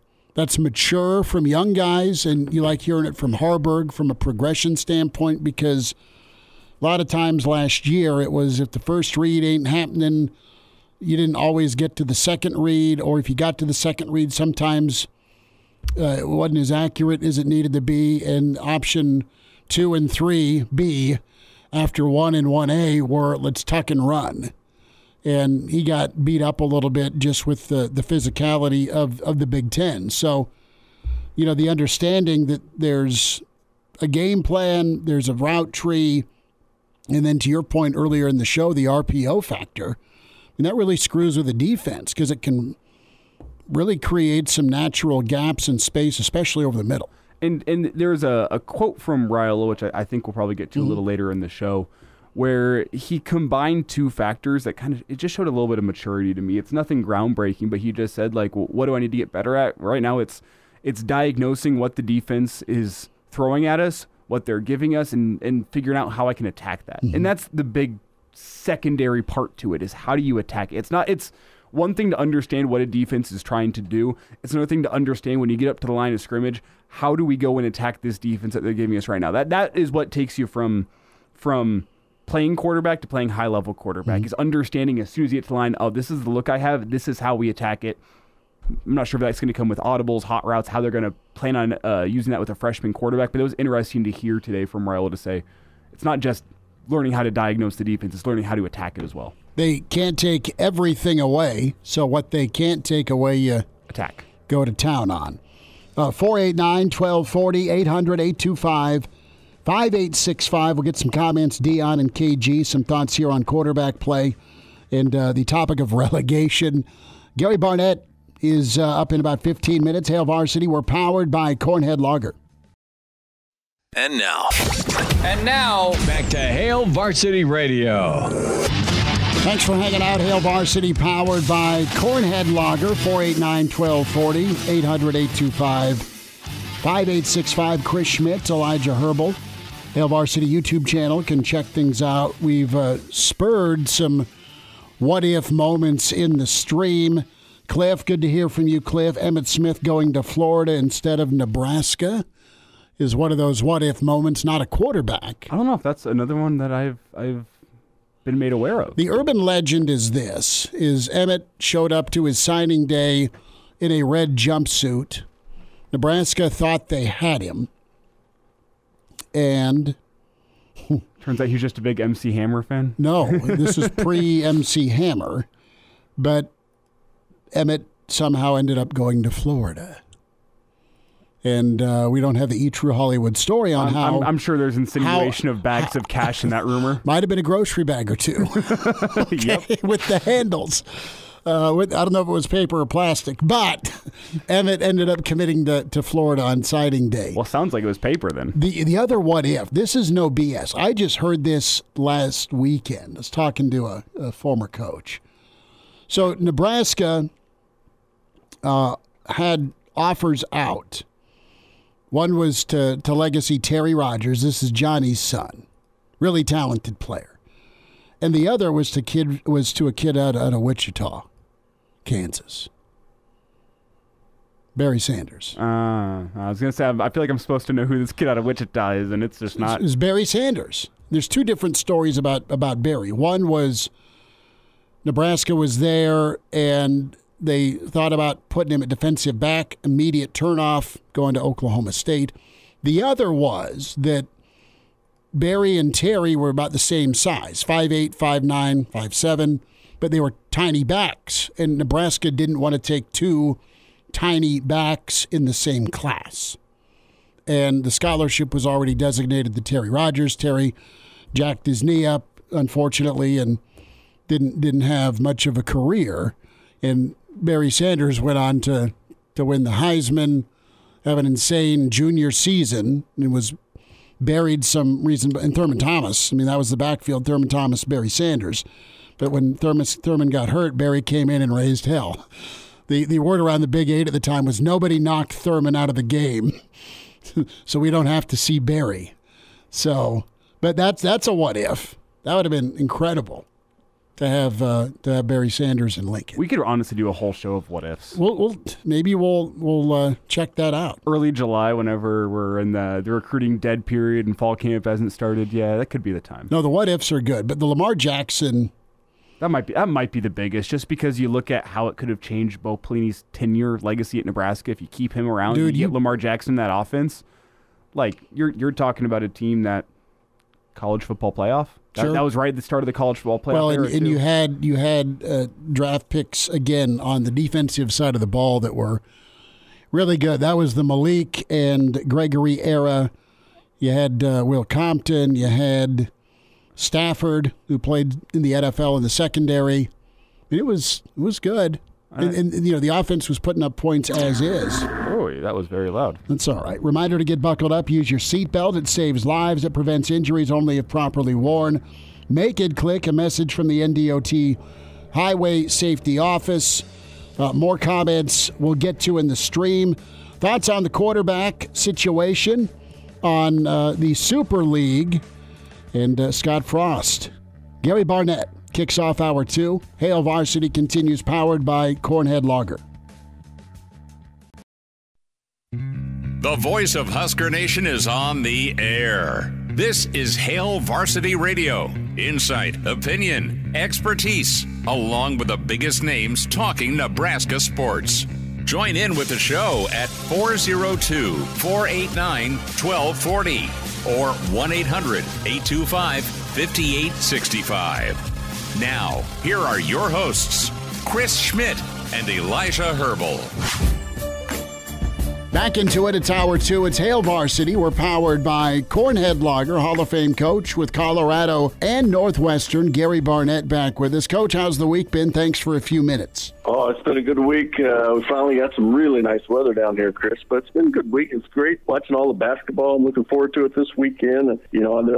mature from young guys, and you like hearing it from Harburg from a progression standpoint, because a lot of times last year it was if the first read ain't happening, you didn't always get to the second read, or if you got to the second read, sometimes it wasn't as accurate as it needed to be, and option 2 and 3B after 1 and 1A were let's tuck and run. And he got beat up a little bit just with the physicality of the Big Ten. So, the understanding that there's a game plan, there's a route tree, and then to your point earlier in the show, the RPO factor, and that really screws with the defense because it can really create some natural gaps in space, especially over the middle. And there's a quote from Raiola, which I think we'll probably get to a little later in the show, where he combined 2 factors that it just showed a little bit of maturity to me. It's nothing groundbreaking, but he just said, what do I need to get better at? Right now it's diagnosing what the defense is throwing at us, what they're giving us, and figuring out how I can attack that. And that's the big secondary part to it, is how do you attack it? It's one thing to understand what a defense is trying to do. It's another thing to understand when you get up to the line of scrimmage, how do we go and attack this defense that they're giving us right now? That is what takes you from playing quarterback to playing high-level quarterback, is understanding as soon as you get to the line, oh, this is the look I have, this is how we attack it. I'm not sure if that's going to come with audibles, hot routes, how they're going to plan on using that with a freshman quarterback, but it was interesting to hear today from Raiola to say it's not just learning how to diagnose the defense, it's learning how to attack it as well. They can't take everything away, so what they can't take away, you attack. Go to town on. 489-1240, 800-825-5865. We'll get some comments, Dion and KG, some thoughts here on quarterback play and the topic of relegation. Gary Barnett is up in about 15 minutes. Hail Varsity, we're powered by Cornhead Lager. And now, back to Hail Varsity Radio. Thanks for hanging out. Hail Varsity, powered by Cornhead Lager, 489-1240, 800-825-5865. Chris Schmidt, Elijah Herbel. Hail Varsity YouTube channel can check things out. We've spurred some what-if moments in the stream. Cliff, good to hear from you, Cliff. Emmitt Smith going to Florida instead of Nebraska is one of those what-if moments, not a quarterback. I don't know if that's another one that I've been made aware of. The urban legend is this, is Emmitt showed up to his signing day in a red jumpsuit. Nebraska thought they had him. And turns out he's just a big MC Hammer fan. No, this is pre-MC Hammer. But Emmitt somehow ended up going to Florida. And we don't have the E! True Hollywood story on how... I'm sure there's insinuation of bags of cash in that rumor. Might have been a grocery bag or two. Yep. With the handles. I don't know if it was paper or plastic, but Emmett ended up committing to Florida on signing day. Well, sounds like it was paper then. The other what if, this is no BS. I just heard this last weekend. I was talking to a former coach. So Nebraska had offers out. One was to legacy Terry Rogers. This is Johnny's son. Really talented player. And the other was to a kid out of Wichita, Kansas. Barry Sanders. I was going to say, I feel like I'm supposed to know who this kid out of Wichita is, and it's just not. It's Barry Sanders. There's two different stories about Barry. One was Nebraska was there, and they thought about putting him at defensive back, immediate turnoff, going to Oklahoma State. The other was that Barry and Terry were about the same size, 5'8", 5'9", 5'7", but they were tiny backs, and Nebraska didn't want to take two tiny backs in the same class. And the scholarship was already designated to Terry Rogers. Terry jacked his knee up, unfortunately, and didn't have much of a career. And Barry Sanders went on to win the Heisman, have an insane junior season, and was buried some reason. And Thurman Thomas, I mean, that was the backfield, Thurman Thomas, Barry Sanders. But when Thurman got hurt, Barry came in and raised hell. The word around the Big Eight at the time was nobody knocked Thurman out of the game, so we don't have to see Barry. So, but that's a what if. That would have been incredible to have Barry Sanders in Lincoln. We could honestly do a whole show of what ifs. Maybe we'll check that out. Early July, whenever we're in the recruiting dead period and fall camp hasn't started. Yeah, that could be the time. No, the what ifs are good, but the Lamar Jackson. That might be the biggest, just because you look at how it could have changed Bo Pelini's tenure legacy at Nebraska if you keep him around. Dude, you get Lamar Jackson in that offense. Like you're talking about a team that college football playoff. Sure. That was right at the start of the college football playoff. Well, era, and you had draft picks again on the defensive side of the ball that were really good. That was the Malik and Gregory era. You had Will Compton. You had Stafford, who played in the NFL in the secondary. I mean, it was good. And the offense was putting up points as is. Oh, that was very loud. That's all right. Reminder to get buckled up. Use your seatbelt. It saves lives. It prevents injuries only if properly worn. Make it click. A message from the NDOT Highway Safety Office. More comments we'll get to in the stream. Thoughts on the quarterback situation, on the Super League, and Scott Frost. Gary Barnett kicks off Hour 2. Hail Varsity continues, powered by Cornhead Lager. The voice of Husker Nation is on the air. This is Hail Varsity Radio. Insight, opinion, expertise, along with the biggest names talking Nebraska sports. Join in with the show at 402-489-1240 or 1-800-825-5865. Now, here are your hosts, Chris Schmidt and Elijah Herbel. Back into it. It's Hour 2. It's Hail Varsity. We're powered by Cornhead Lager, Hall of Fame coach with Colorado and Northwestern. Gary Barnett back with us. Coach, how's the week been? Thanks for a few minutes. Oh, it's been a good week. We finally got some really nice weather down here, Chris, but it's been a good week. It's great watching all the basketball. I'm looking forward to it this weekend. And,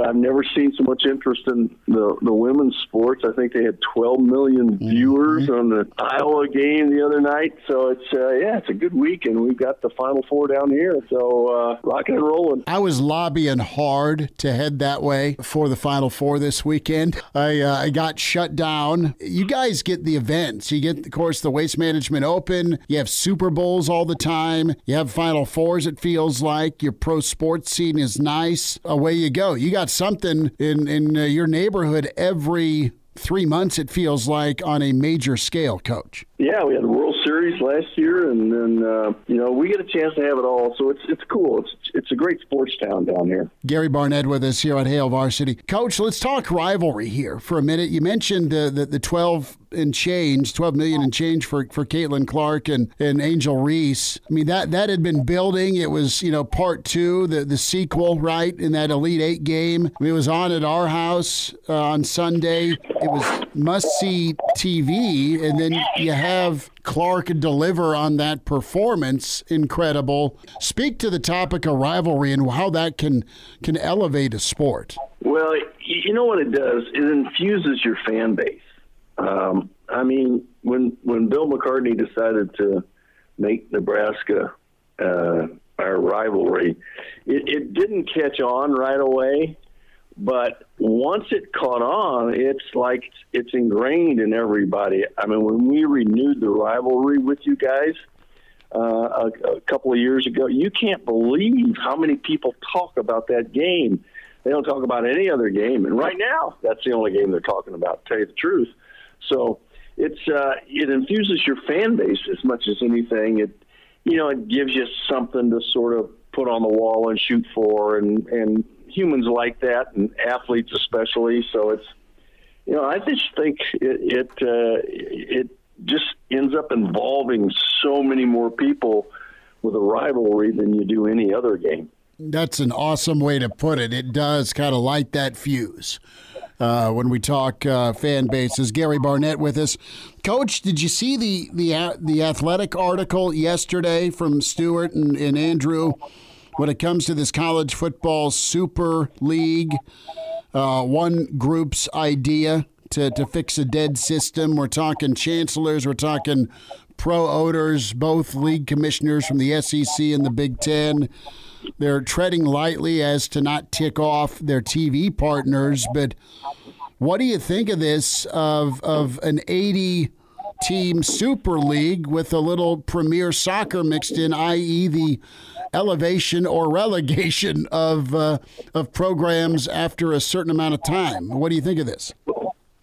I've never seen so much interest in the women's sports. I think they had 12 million viewers on the Iowa game the other night. So it's a good week, and we've got the Final Four down here. So rocking and rolling. I was lobbying hard to head that way for the Final Four this weekend. I got shut down. You guys get the events. You get, of course, the Waste Management Open. You have Super Bowls all the time. You have Final Fours, it feels like. Your pro sports scene is nice. Away you go. You got something in your neighborhood every 3 months, it feels like, on a major scale, Coach. Yeah, we had the World Series last year, and then we get a chance to have it all. So it's cool. It's a great sports town down here. Gary Barnett with us here on Hail Varsity. Coach, let's talk rivalry here for a minute. You mentioned the 12 million and change for Kaelin Clark and Angel Reese. I mean, that had been building. It was, part 2, the sequel, right, in that Elite 8 game. I mean, it was on at our house on Sunday. It was must-see TV, and then you have Clark deliver on that performance. Incredible. Speak to the topic of rivalry and how that can elevate a sport. Well, you know what it does? It infuses your fan base. I mean, when Bill McCartney decided to make Nebraska our rivalry, it didn't catch on right away. But once it caught on, it's like it's ingrained in everybody. I mean, when we renewed the rivalry with you guys a couple of years ago, you can't believe how many people talk about that game. They don't talk about any other game. And right now, that's the only game they're talking about, to tell you the truth. So it infuses your fan base as much as anything. It gives you something to sort of put on the wall and shoot for, and humans like that, and athletes especially. So it's, I just think it just ends up involving so many more people with a rivalry than you do any other game. That's an awesome way to put it. It does kind of light that fuse when we talk fan bases. Gary Barnett with us. Coach, did you see the Athletic article yesterday from Stewart and Andrew when it comes to this college football super league? One group's idea to fix a dead system. We're talking chancellors, we're talking pro owners, both league commissioners from the SEC and the Big Ten. They're treading lightly as to not tick off their TV partners. But what do you think of this, of an 80-team super league with a little premier soccer mixed in, i.e. the elevation or relegation of programs after a certain amount of time? What do you think of this?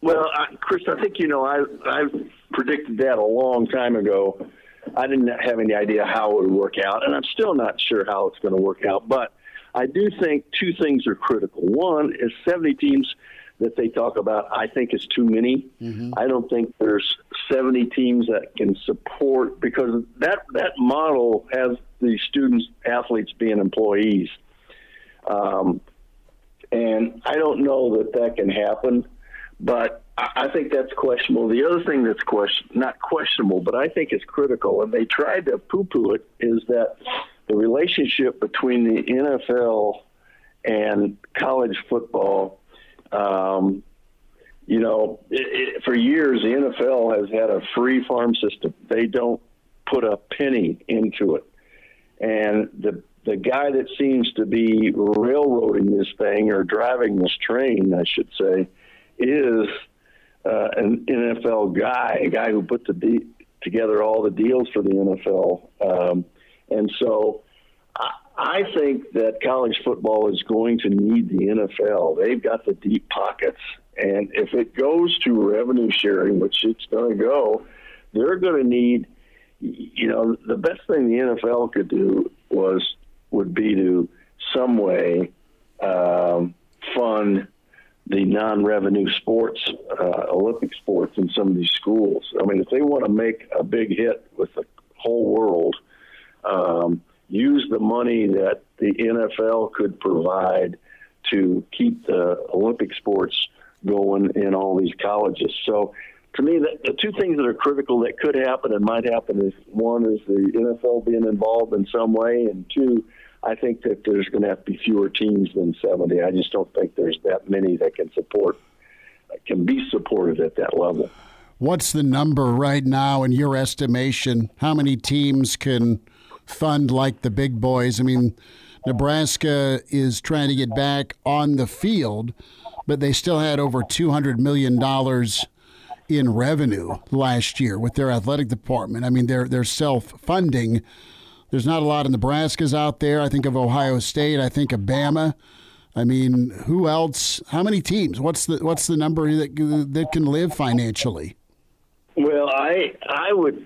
Well, Chris, I think I've predicted that a long time ago. I didn't have any idea how it would work out, and I'm still not sure how it's going to work out. But I do think two things are critical. One is 70 teams that they talk about, I think, is too many. Mm-hmm. I don't think there's 70 teams that can support, because that model has the students, athletes being employees. And I don't know that can happen, but I think that's questionable. The other thing that's not questionable, but I think is critical, and they tried to poo-poo it, is that the relationship between the NFL and college football, for years, the NFL has had a free farm system. They don't put a penny into it. And the guy that seems to be railroading this thing, or driving this train, I should say, is an NFL guy, a guy who put together all the deals for the NFL. And so I think that college football is going to need the NFL. They've got the deep pockets. And if it goes to revenue sharing, which it's going to go, they're going to need, the best thing the NFL could do would be to some way fund the non-revenue sports, Olympic sports in some of these schools. I mean, if they want to make a big hit with the whole world, use the money that the NFL could provide to keep the Olympic sports going in all these colleges. So to me, the two things that are critical that could happen and might happen is, one is the NFL being involved in some way, and two, I think that there's going to have to be fewer teams than 70. I just don't think there's that many that can be supported at that level. What's the number right now in your estimation? How many teams can fund like the big boys? I mean, Nebraska is trying to get back on the field, but they still had over $200 million in revenue last year with their athletic department. I mean, they're self-funding. There's not a lot of Nebraskas out there. I think of Ohio State. I think of Bama. I mean, who else? How many teams? What's the number that can live financially? Well, I would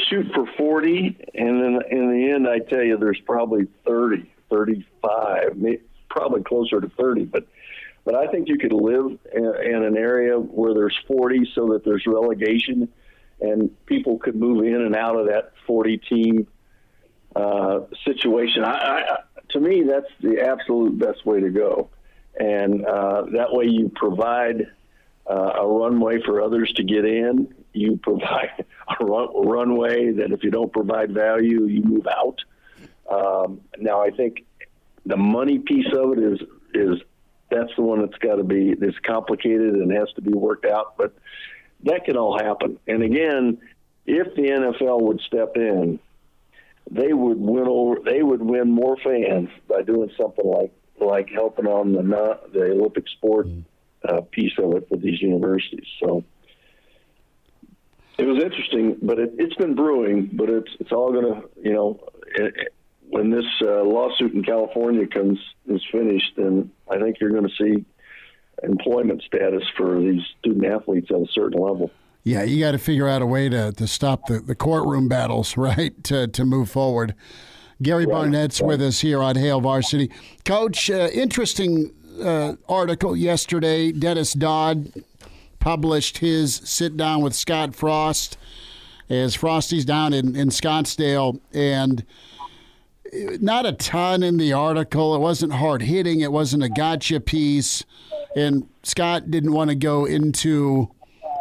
shoot for 40, and then in the end, I tell you, there's probably 30, 35, probably closer to 30. But I think you could live in an area where there's 40, so that there's relegation, and people could move in and out of that 40-team situation. To me, that's the absolute best way to go. And that way you provide a runway for others to get in. You provide a runway that if you don't provide value, you move out. Now, I think the money piece of it is that's the one that's complicated and has to be worked out. But that can all happen. And again, if the NFL would step in, they would win more fans by doing something like helping on the Olympic sport piece of it for these universities. So it was interesting, but it's been brewing. But it's all going to, when this lawsuit in California is finished, then I think you're going to see employment status for these student athletes at a certain level. Yeah, you got to figure out a way to stop the courtroom battles, right, to move forward. Gary Barnett's with us here on Hail Varsity. Coach, interesting article yesterday. Dennis Dodd published his sit-down with Scott Frost as Frosty's down in Scottsdale, and not a ton in the article. It wasn't hard-hitting. It wasn't a gotcha piece, and Scott didn't want to go into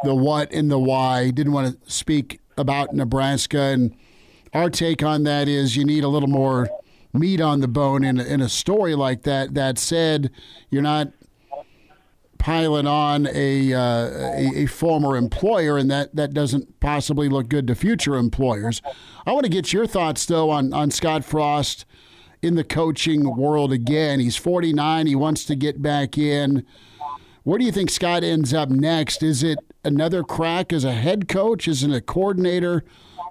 the what and the why, didn't want to speak about Nebraska. And our take on that is you need a little more meat on the bone in a story like that. That said, you're not piling on a former employer, and that doesn't possibly look good to future employers. I want to get your thoughts, though, on Scott Frost in the coaching world again. He's 49. He wants to get back in. Where do you think Scott ends up next? Is it another crack as a head coach? Is it a coordinator?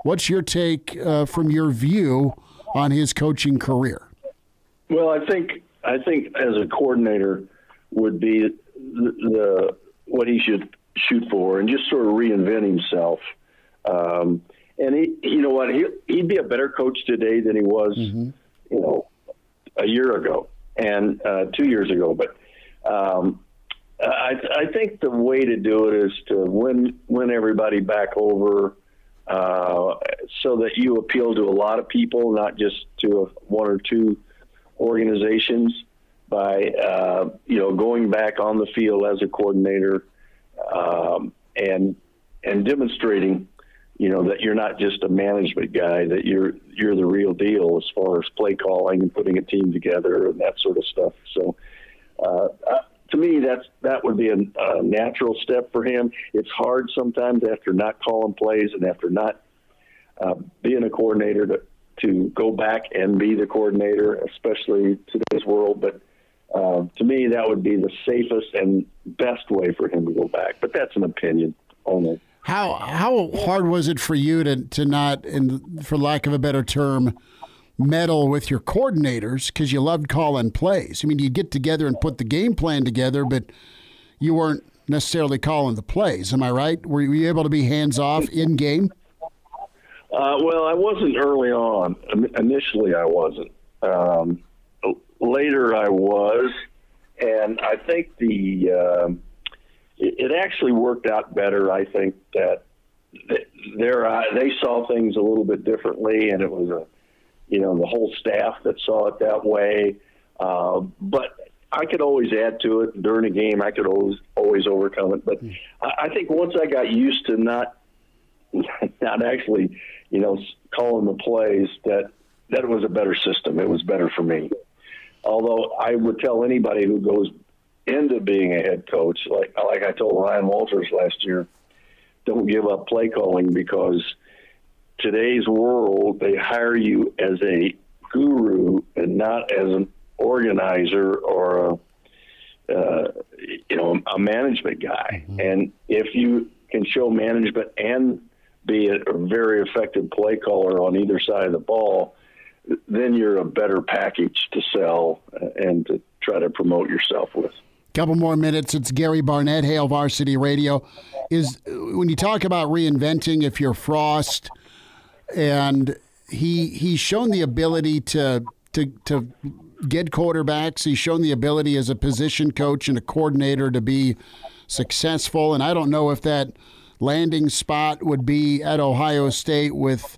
What's your take from your view on his coaching career? Well, I think as a coordinator would be the what he should shoot for, and just sort of reinvent himself. And you know what, he'd be a better coach today than he was, a year ago and 2 years ago. But I think the way to do it is to win everybody back over, so that you appeal to a lot of people, not just to one or two organizations, by going back on the field as a coordinator, and demonstrating that you're not just a management guy, that you're the real deal as far as play calling and putting a team together and that sort of stuff. So to me, that would be a natural step for him. It's hard sometimes after not calling plays and after not being a coordinator to go back and be the coordinator, especially today's world. But to me, that would be the safest and best way for him to go back. But that's an opinion only. How hard was it for you to not, and for lack of a better term, meddle with your coordinators because you loved calling plays? I mean, you get together and put the game plan together, but you weren't necessarily calling the plays. Am I right? Were you able to be hands-off in-game? Well, I wasn't early on. Initially, I wasn't. Later, I was, and I think it actually worked out better. I think that they saw things a little bit differently, and it was the whole staff that saw it that way. But I could always add to it during a game. I could always overcome it. But I think once I got used to not actually, calling the plays, that it was a better system. It was better for me. Although I would tell anybody who goes into being a head coach, like I told Ryan Walters last year, don't give up play calling, because today's world, they hire you as a guru and not as an organizer or a management guy. Mm-hmm. And if you can show management and be a very effective play caller on either side of the ball, then you're a better package to sell and to try to promote yourself with. Couple more minutes. It's Gary Barnett, Hail Varsity Radio. Is when you talk about reinventing, if you're Frost, and he's shown the ability to get quarterbacks, he's shown the ability as a position coach and a coordinator to be successful. And I don't know if that landing spot would be at Ohio State with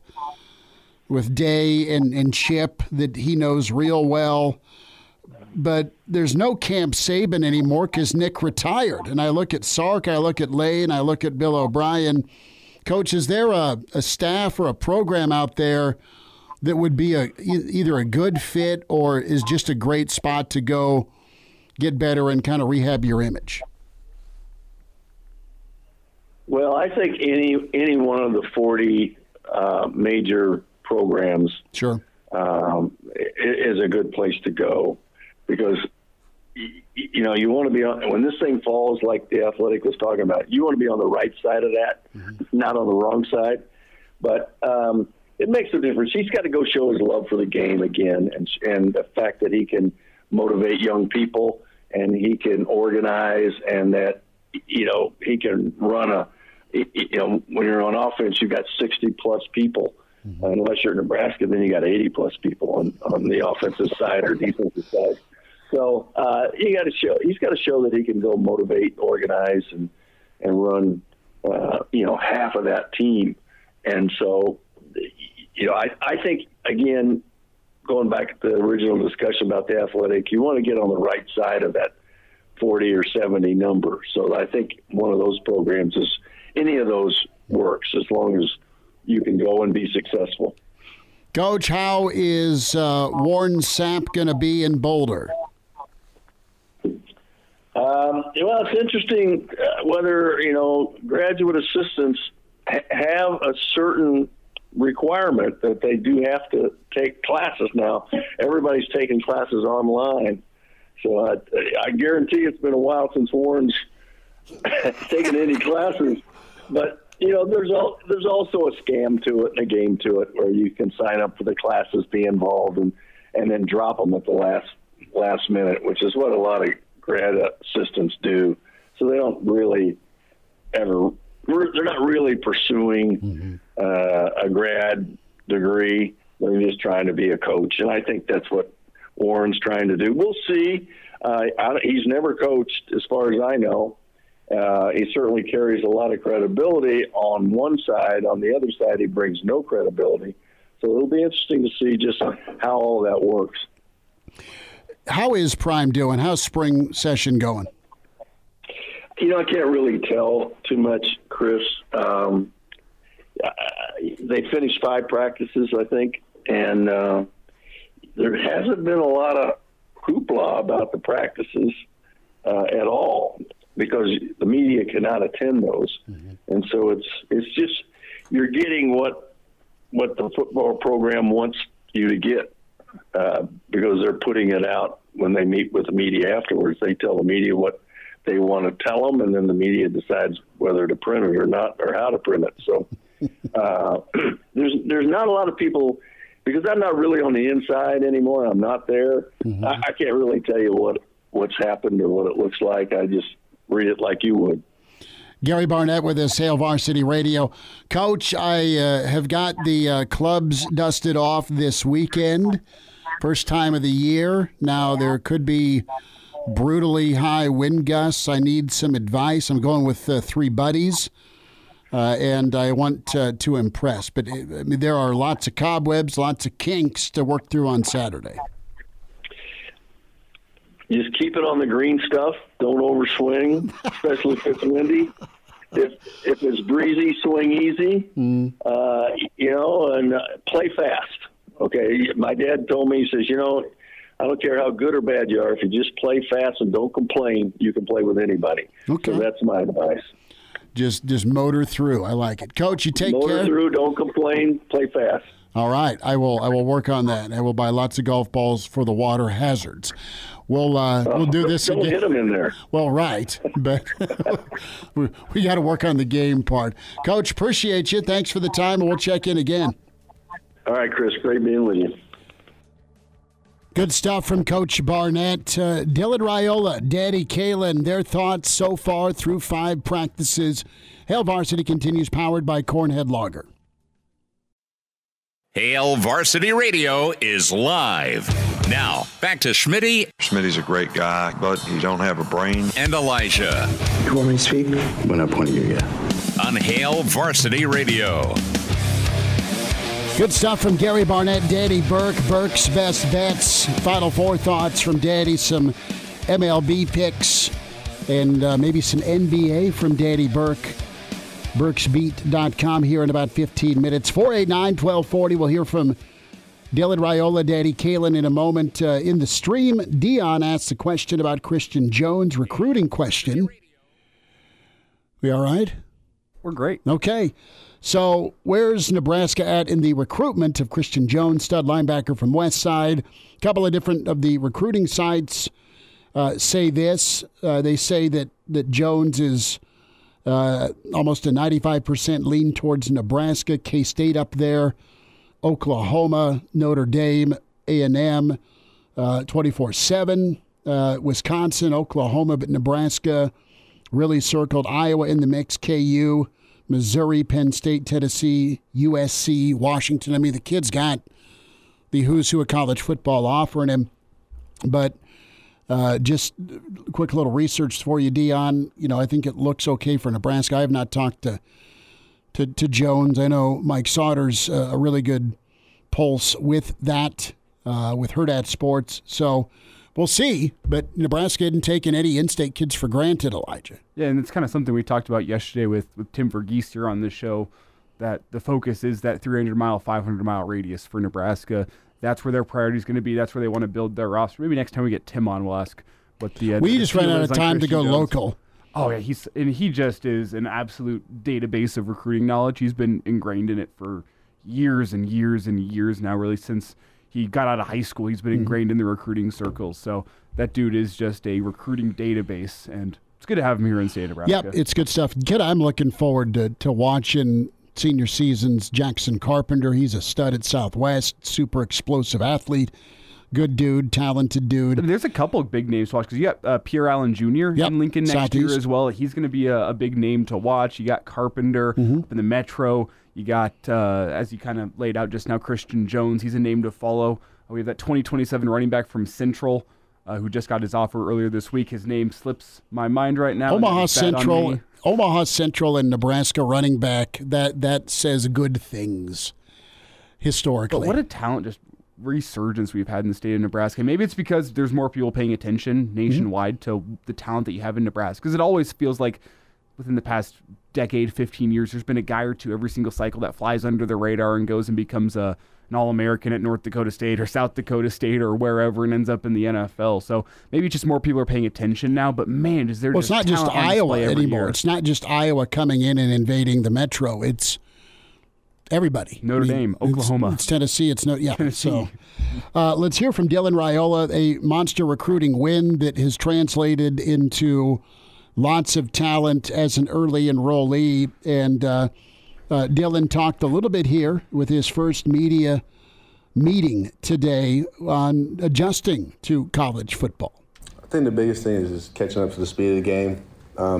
Day and Chip, that he knows real well. but there's no Camp Saban anymore because Nick retired. And I look at Sark, I look at Lane, I look at Bill O'Brien. Coach, is there a staff or a program out there that would be either a good fit or is just a great spot to go get better and kind of rehab your image? Well, I think any one of the 40 major programs sure is a good place to go, because you know you want to be on, when this thing falls like the Athletic was talking about, you want to be on the right side of that, not on the wrong side. But it makes a difference. He's got to go show his love for the game again, and the fact that he can motivate young people and he can organize, and that he can run when you're on offense, you've got 60-plus people. Unless you're in Nebraska, then you got 80-plus people on the offensive side or defensive side. So he's got to show that he can go motivate, organize, and run, half of that team. And so, I think, again, going back to the original discussion about the Athletic, you want to get on the right side of that 40 or 70 number. So I think one of those programs is, any of those works as long as you can go and be successful. Coach, how is Warren Sapp going to be in Boulder? Well, it's interesting whether, graduate assistants have a certain requirement that they do have to take classes now. Everybody's taking classes online. So I guarantee it's been a while since Warren's taken any classes. But, there's also a scam to it and a game to it where you can sign up for the classes, be involved, and then drop them at the last minute, which is what a lot of grad assistants do. So they don't really they're not really pursuing a grad degree. They're just trying to be a coach. And I think that's what Warren's trying to do. We'll see. He's never coached, as far as I know. He certainly carries a lot of credibility on one side. On the other side, he brings no credibility. So it'll be interesting to see just how all that works. How is Prime doing? How's spring session going? I can't really tell too much, Chris. They finished 5 practices, I think, and there hasn't been a lot of hoopla about the practices at all, because the media cannot attend those. And so it's just, you're getting what the football program wants you to get, because they're putting it out when they meet with the media afterwards. They tell the media what they want to tell them, and then the media decides whether to print it or not, or how to print it. So there's not a lot of people, because I'm not really on the inside anymore. I'm not there. I can't really tell you what's happened or what it looks like. I just read it like you would. Gary Barnett with us, Hail Varsity Radio. Coach, I have got the clubs dusted off this weekend. First time of the year. Now, there could be brutally high wind gusts. I need some advice. I'm going with 3 buddies, and I want to impress. But there are lots of cobwebs, lots of kinks to work through on Saturday. Just keep it on the green stuff. Don't overswing, especially if it's windy. If it's breezy, swing easy, and play fast. Okay, my dad told me, he says, I don't care how good or bad you are, if you just play fast and don't complain, you can play with anybody. Okay. So that's my advice. Just motor through. I like it. Coach, you take care. Motor through, don't complain, play fast. All right, I will work on that. I will buy lots of golf balls for the water hazards. We'll do this don't again. Don't hit them in there. Well, right, but we got to work on the game part. Coach, appreciate you. Thanks for the time, and we'll check in again. All right, Chris, great being with you. Good stuff from Coach Barnett. Dylan Raiola, Daddy Kaelin, their thoughts so far through 5 practices. Hail Varsity continues, powered by Cornhead Lager. Hail Varsity Radio is live. Now, back to Schmitty. Schmitty's a great guy, but he don't have a brain. And Elijah. You want me to speak? When I point at you, yeah. On Hail Varsity Radio. Good stuff from Gary Barnett, Daddy Burke, Burke's best bets. Final four thoughts from Daddy, some MLB picks, and maybe some NBA from Daddy Burke. BurksBeat.com here in about 15 minutes. 489-1240. We'll hear from Dylan, Raiola, Daddy Kaelin in a moment. In the stream, Dion asked a question about Christian Jones, recruiting question. We all right? We're great. Okay. So where's Nebraska at in the recruitment of Christian Jones, stud linebacker from West Side? A couple of different of the recruiting sites say this. They say that Jones is almost a 95% lean towards Nebraska, K-State up there, Oklahoma, Notre Dame, A&M, 24/7, Wisconsin, Oklahoma, but Nebraska really circled. Iowa in the mix, KU, Missouri, Penn State, Tennessee, USC, Washington. I mean, the kid's got the who's who of college football offering him. But just quick little research for you, Dion. I think it looks okay for Nebraska. I have not talked to Jones. I know Mike Sauter's a really good pulse with that, with Hurrdat Sports. So we'll see. But Nebraska isn't taking any in-state kids for granted, Elijah. Yeah, and it's kind of something we talked about yesterday with Tim Vergeese here on this show, that the focus is that 300-mile, 500-mile radius for Nebraska. That's where their priority is going to be. That's where they want to build their roster. Maybe next time we get Tim on, we'll ask what the we just ran out of time to go Jones. Local. Oh, yeah, he just is an absolute database of recruiting knowledge. He's been ingrained in it for years and years and years now, really, since he got out of high school. He's been ingrained in the recruiting circles. So that dude is just a recruiting database, and it's good to have him here in state of Nebraska. Yep, it's good stuff. Kid, I'm looking forward to watching senior season's Jackson Carpenter. He's a stud at Southwest, super explosive athlete. Good dude, talented dude. There's a couple of big names to watch because you got Pierre Allen Jr. in Lincoln next year as well. He's going to be a big name to watch. You got Carpenter up in the Metro. You got, as you kind of laid out just now, Christian Jones. He's a name to follow. We have that 2027 running back from Central who just got his offer earlier this week. His name slips my mind right now. Omaha Central and Nebraska running back. That says good things historically. But what a talent, just resurgence we've had in the state of Nebraska. Maybe it's because there's more people paying attention nationwide to the talent that you have in Nebraska. Because it always feels like within the past decade, 15 years, there's been a guy or two every single cycle that flies under the radar and goes and becomes an All-American at North Dakota State or South Dakota State or wherever and ends up in the NFL. So maybe just more people are paying attention now. But man, is there it's not just Iowa anymore. Year. It's not just Iowa coming in and invading the Metro. It's everybody. Notre Dame, Oklahoma. It's Tennessee. Tennessee. So let's hear from Dylan Raiola, a monster recruiting win that has translated into lots of talent as an early enrollee. And Dylan talked a little bit here with his first media meeting today on adjusting to college football. I think the biggest thing is just catching up to the speed of the game.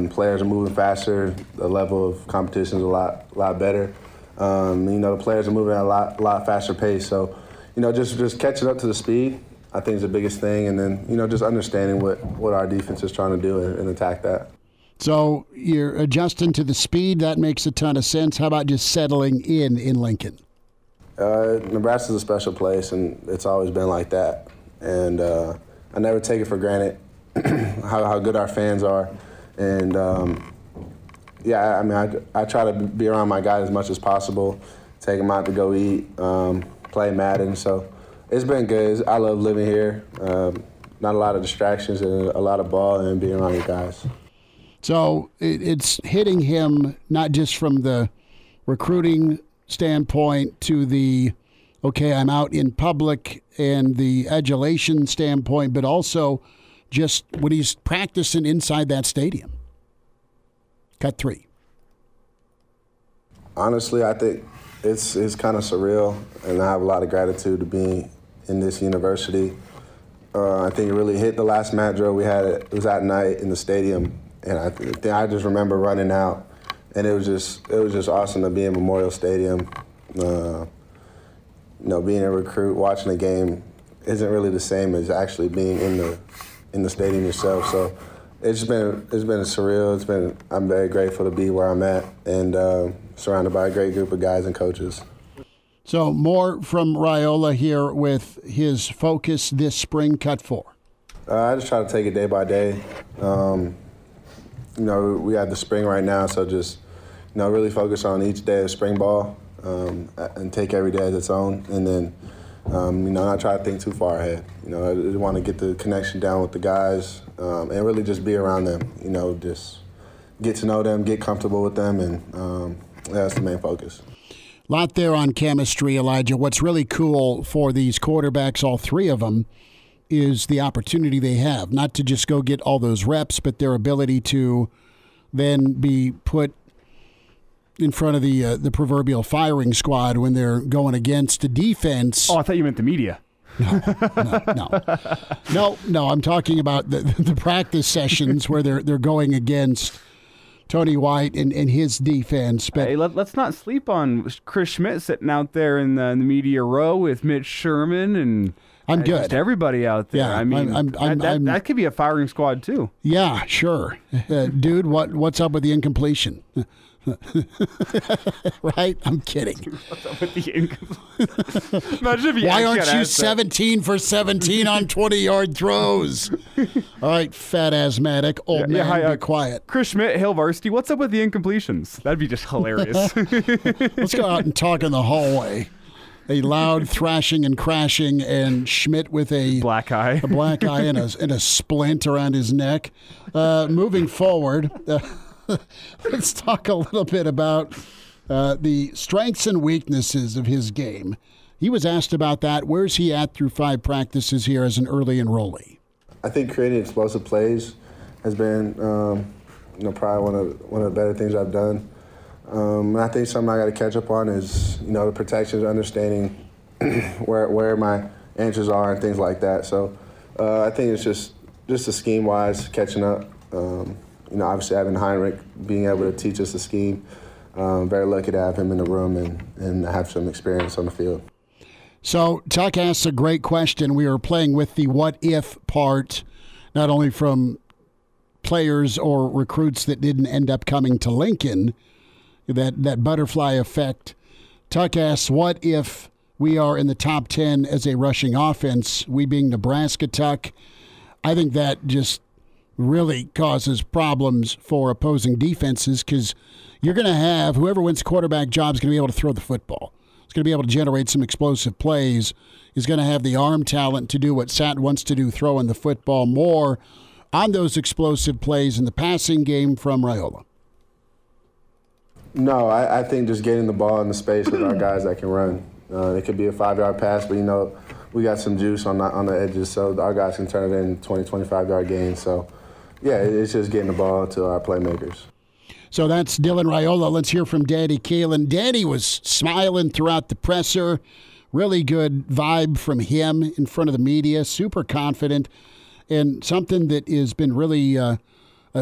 Players are moving faster. The level of competition is a lot better. The players are moving at a lot faster pace. So, just catching up to the speed, I think is the biggest thing. And then, just understanding what our defense is trying to do and attack that. So you're adjusting to the speed. That makes a ton of sense. How about just settling in Lincoln? Nebraska's a special place, and it's always been like that. And I never take it for granted how good our fans are. And, I try to be around my guys as much as possible, take them out to go eat, play Madden. So it's been good. I love living here. Not a lot of distractions and a lot of ball and being around your guys. So it's hitting him not just from the recruiting standpoint to the, okay, I'm out in public and the adulation standpoint, but also just when he's practicing inside that stadium. Cut 3. Honestly, I think it's kind of surreal, and I have a lot of gratitude to being in this university. I think it really hit the last mat drill we had. It was at night in the stadium, and I just remember running out, and it was just awesome to be in Memorial Stadium. Being a recruit, watching a game isn't really the same as actually being in the stadium yourself. So it's been surreal. I'm very grateful to be where I'm at and surrounded by a great group of guys and coaches. So more from Raiola here with his focus this spring, cut 4. I just try to take it day by day. We have the spring right now, so just, really focus on each day of spring ball and take every day as its own. And then, not try to think too far ahead. I just want to get the connection down with the guys and really just be around them, just get to know them, get comfortable with them, and that's the main focus. Lot there on chemistry, Elijah. What's really cool for these quarterbacks, all three of them, is the opportunity they have, not to just go get all those reps, but their ability to then be put in front of the proverbial firing squad when they're going against a defense. Oh, I thought you meant the media. No. I'm talking about the practice sessions where they're going against Tony White and his defense. But hey, let's not sleep on Chris Schmidt sitting out there in the media row with Mitch Sherman and I'm good. Just everybody out there. Yeah, I mean, that could be a firing squad too. Yeah, sure, dude. What's up with the incompletion? Right? I'm kidding. What's up with the incompletion? Imagine if you Why aren't you 17 for 17 on 20-yard throws? All right, fat asthmatic old man, be quiet. Chris Schmidt, Hail Varsity. What's up with the incompletions? That'd be just hilarious. Let's go out and talk in the hallway. A loud thrashing and crashing, and Schmidt with a black eye, and a splint around his neck. Moving forward, let's talk a little bit about the strengths and weaknesses of his game. He was asked about that. Where's he at through 5 practices here as an early enrollee? I think creating explosive plays has been, probably one of the better things I've done. And I think something I got to catch up on is, the protections, understanding where my answers are and things like that. So I think it's just the scheme-wise catching up. Obviously having Heinrich being able to teach us the scheme. Very lucky to have him in the room and have some experience on the field. So Tuck asks a great question. We are playing with the what-if part, not only from players or recruits that didn't end up coming to Lincoln, that butterfly effect. Tuck asks, what if we are in the top 10 as a rushing offense, we being Nebraska, Tuck? I think that just really causes problems for opposing defenses because you're going to have whoever wins the quarterback job is going to be able to throw the football. It's going to be able to generate some explosive plays. Is going to have the arm talent to do what Sat wants to do, throwing the football more on those explosive plays in the passing game from Raiola. No, I think just getting the ball in the space with our guys that can run. It could be a 5-yard pass, but, we got some juice on the edges, so our guys can turn it in 20, 25-yard gains. So, yeah, it's just getting the ball to our playmakers. So that's Dylan Raiola. Let's hear from Daddy Kaelin. Daddy was smiling throughout the presser. Really good vibe from him in front of the media, super confident, and something that has been really a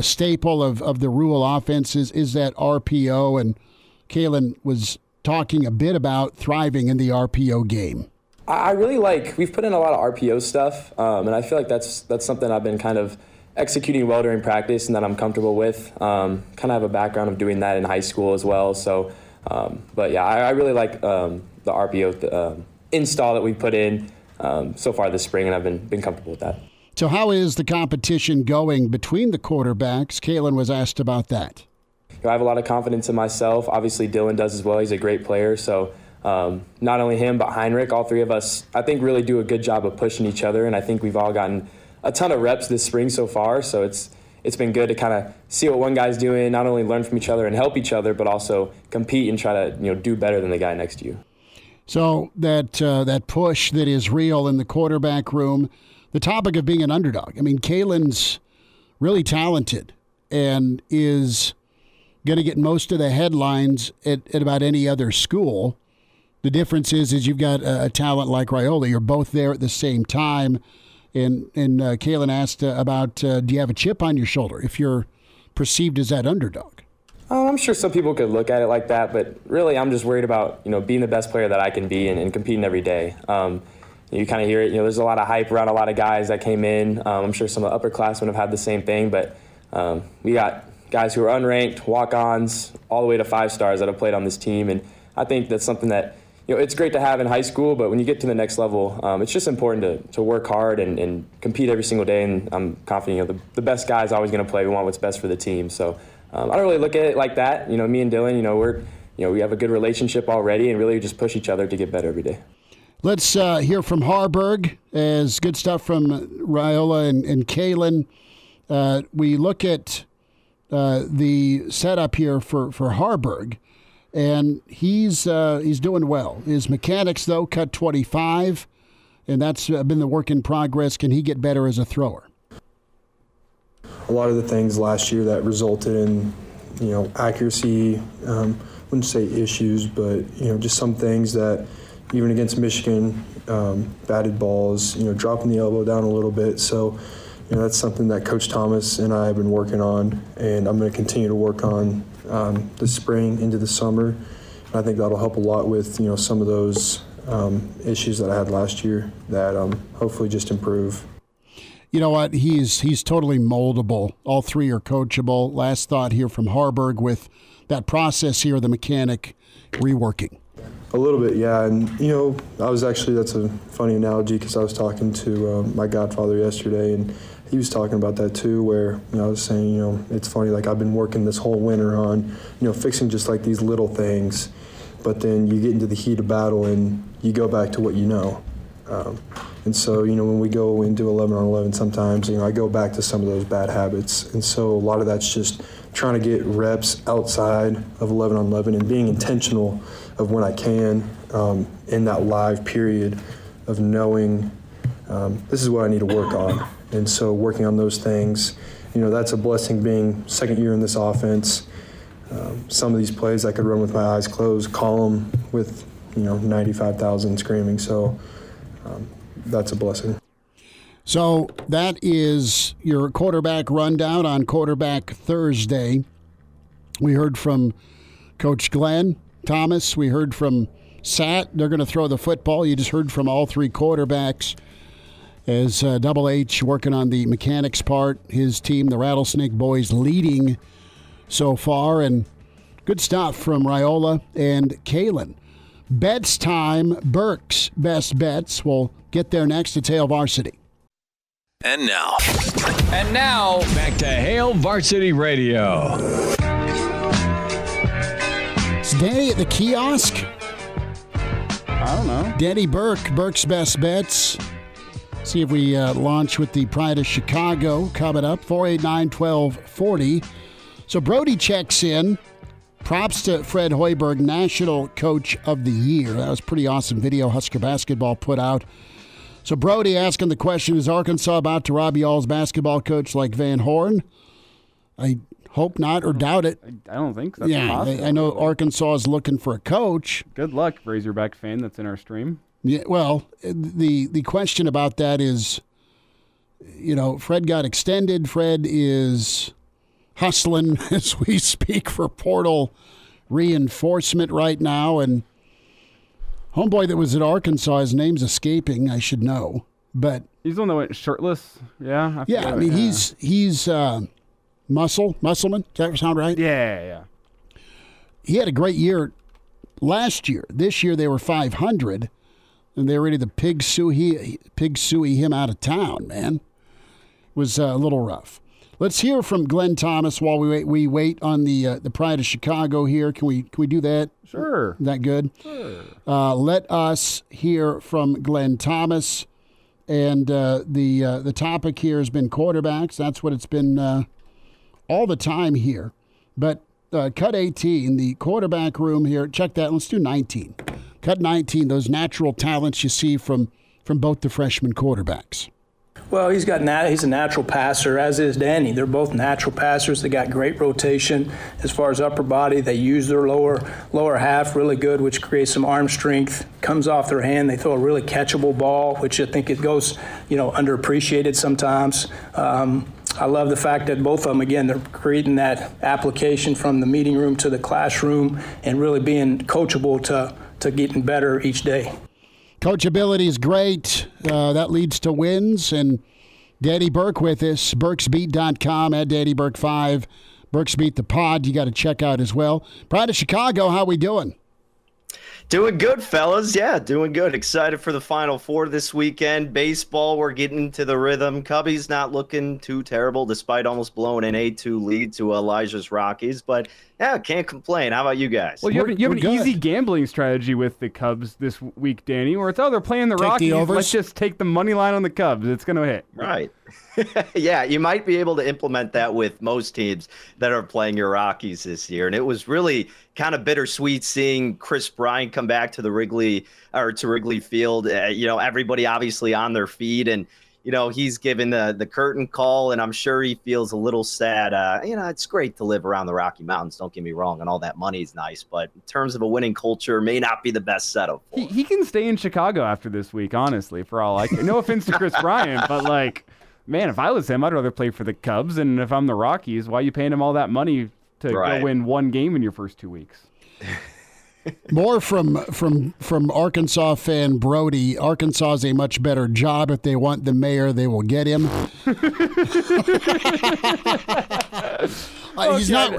staple of the Rule offenses is that RPO, and Kaelin was talking a bit about thriving in the RPO game. I really we've put in a lot of RPO stuff, and I feel like that's something I've been kind of executing well during practice and that I'm comfortable with. Kind of have a background of doing that in high school as well. So, but yeah, I really like the RPO install that we put in so far this spring, and I've been comfortable with that. So how is the competition going between the quarterbacks? Kaelin was asked about that. I have a lot of confidence in myself. Obviously, Dylan does as well. He's a great player. So not only him, but Heinrich, all three of us, I think, really do a good job of pushing each other. And I think we've all gotten a ton of reps this spring so far. So it's been good to kind of see what one guy's doing, not only learn from each other and help each other, but also compete and try to do better than the guy next to you. So that push that is real in the quarterback room, the topic of being an underdog. I mean, Kaelin's really talented and is going to get most of the headlines at about any other school. The difference is you've got a talent like Raiola. You're both there at the same time. And Kaelin asked about, do you have a chip on your shoulder if you're perceived as that underdog? I'm sure some people could look at it like that, but really I'm just worried about being the best player that I can be and competing every day. You kind of hear it. There's a lot of hype around a lot of guys that came in. I'm sure some of the upperclassmen have had the same thing, but we got guys who are unranked, walk-ons, all the way to 5 stars that have played on this team, and I think that's something that it's great to have in high school, but when you get to the next level, it's just important to work hard and compete every single day. And I'm confident, the best guy is always going to play. We want what's best for the team. So I don't really look at it like that. Me and Dylan, we have a good relationship already, and really just push each other to get better every day. Let's hear from Harburg, as good stuff from Raiola and Kaelin. We look at the setup here for Harburg. And he's doing well. His mechanics, though, cut 25, and that's been the work in progress. Can he get better as a thrower? A lot of the things last year that resulted in, accuracy, wouldn't say issues, but, just some things that even against Michigan, batted balls, dropping the elbow down a little bit. So, that's something that Coach Thomas and I have been working on, and I'm going to continue to work on the spring into the summer. And I think that'll help a lot with, some of those issues that I had last year that hopefully just improve. You know what? He's totally moldable. All three are coachable. Last thought here from Harburg with that process here, the mechanic reworking. A little bit, yeah. And, that's a funny analogy because I was talking to my godfather yesterday, and he was talking about that too, where, I was saying, it's funny, like I've been working this whole winter on, fixing just like these little things, but then you get into the heat of battle and you go back to what you know. And so, when we go and do 11 on 11 sometimes, I go back to some of those bad habits. And so a lot of that's just trying to get reps outside of 11 on 11 and being intentional of when I can in that live period of knowing this is what I need to work on. And so working on those things, that's a blessing being second year in this offense. Some of these plays I could run with my eyes closed, call them with, 95,000 screaming. So that's a blessing. So that is your quarterback rundown on Quarterback Thursday. We heard from Coach Glenn Thomas. We heard from Sat. They're going to throw the football. You just heard from all three quarterbacks as Double H working on the mechanics part. His team, the Rattlesnake Boys, leading so far. And good stuff from Raiola and Kaelin. Bets time. Burke's best bets. We'll get there next. It's Hail Varsity. And now, back to Hail Varsity Radio. It's Danny at the kiosk. I don't know. Danny Burke, Burke's best bets. See if we launch with the Pride of Chicago coming up, 489-1240. So Brody checks in. Props to Fred Hoiberg, National Coach of the Year. That was a pretty awesome video Husker basketball put out. So Brody asking the question, is Arkansas about to rob y'all's basketball coach like Van Horn? I hope not or doubt it. I don't think that's possible. I know Arkansas is looking for a coach. Good luck, Razorback fan that's in our stream. Yeah, well, the question about that is, Fred got extended. Fred is hustling as we speak for portal reinforcement right now, and homeboy that was at Arkansas, his name's escaping. I should know, but he's the one that went shirtless. Yeah. He's Musselman. Does that sound right? Yeah. He had a great year last year. This year they were 500, and they were ready to pig suey him out of town. Man, it was a little rough. Let's hear from Glenn Thomas while we wait on the Pride of Chicago here. Can we do that? Sure. Is that good? Sure. Let us hear from Glenn Thomas. And the topic here has been quarterbacks. That's what it's been all the time here. But cut 18, the quarterback room here. Check that. Let's do 19. Cut 19, those natural talents you see from both the freshman quarterbacks. Well, he's a natural passer, as is Danny. They're both natural passers. They got great rotation as far as upper body. They use their lower half really good, which creates some arm strength. Comes off their hand. They throw a really catchable ball, which I think it goes, underappreciated sometimes. I love the fact that both of them, again, they're creating that application from the meeting room to the classroom and really being coachable to getting better each day. Coachability is great. That leads to wins. And Daddy Burke with us, burksbeat.com, at Daddy Burke 5. Burke's Beat the pod, you got to check out as well. Pride of Chicago, how we doing? Doing good, fellas. Yeah, doing good. Excited for the Final Four this weekend. Baseball, we're getting into the rhythm. Cubbies not looking too terrible, despite almost blowing an 8-2 lead to Elijah's Rockies. But, yeah, can't complain. How about you guys? Well, you have an easy gambling strategy with the Cubs this week, Danny, where it's, they're playing the Take Rockies. the overs. Let's just take the money line on the Cubs. It's going to hit. Right. Yeah, you might be able to implement that with most teams that are playing your Rockies this year. And it was really kind of bittersweet seeing Chris Bryant come back to Wrigley Field. Everybody obviously on their feet, and he's given the curtain call, and I'm sure he feels a little sad. It's great to live around the Rocky Mountains, don't get me wrong, and all that money is nice, but in terms of a winning culture, may not be the best setup for him. He can stay in Chicago after this week, honestly, for all I care. No offense to Chris Bryant, but man, if I was him, I'd rather play for the Cubs. And if I'm the Rockies, why are you paying him all that money to go win one game in your first 2 weeks? More from Arkansas fan Brody. Arkansas is a much better job. If they want the mayor, they will get him.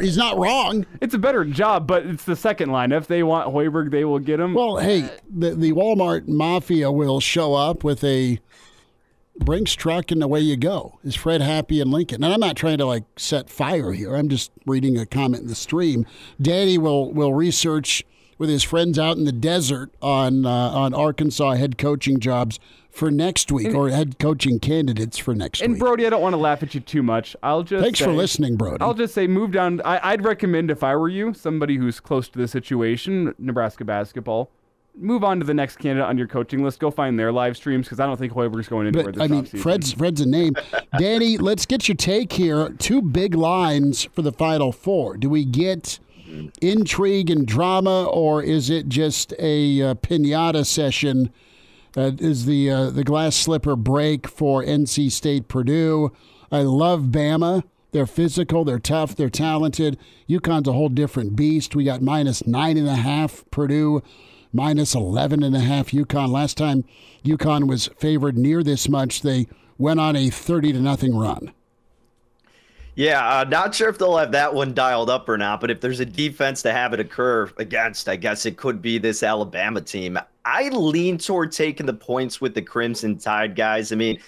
He's not wrong. It's a better job, but it's the second line. If they want Hoiberg, they will get him. Well, hey, the Walmart mafia will show up with a Brinks truck, and away you go. Is Fred happy in Lincoln? And I'm not trying to set fire here. I'm just reading a comment in the stream. Danny will research with his friends out in the desert on Arkansas head coaching jobs for next week, or head coaching candidates for next week. And Brody, I don't want to laugh at you too much. Thanks for listening, Brody. I'll just say move down. I'd recommend, if I were you, somebody who's close to the situation, Nebraska basketball, move on to the next candidate on your coaching list. Go find their live streams, because I don't think Hoiberg's going anywhere this offseason. Fred's a name. Danny, let's get your take here. 2 big lines for the Final Four. Do we get intrigue and drama, or is it just a piñata session? Is the glass slipper break for NC State Purdue? I love Bama. They're physical, they're tough, they're talented. UConn's a whole different beast. We got -9.5 Purdue, -11.5 UConn. Last time UConn was favored near this much, they went on a 30-0 run. Yeah, not sure if they'll have that one dialed up or not, but if there's a defense to have it occur against, I guess it could be this Alabama team. I lean toward taking the points with the Crimson Tide, guys. I mean,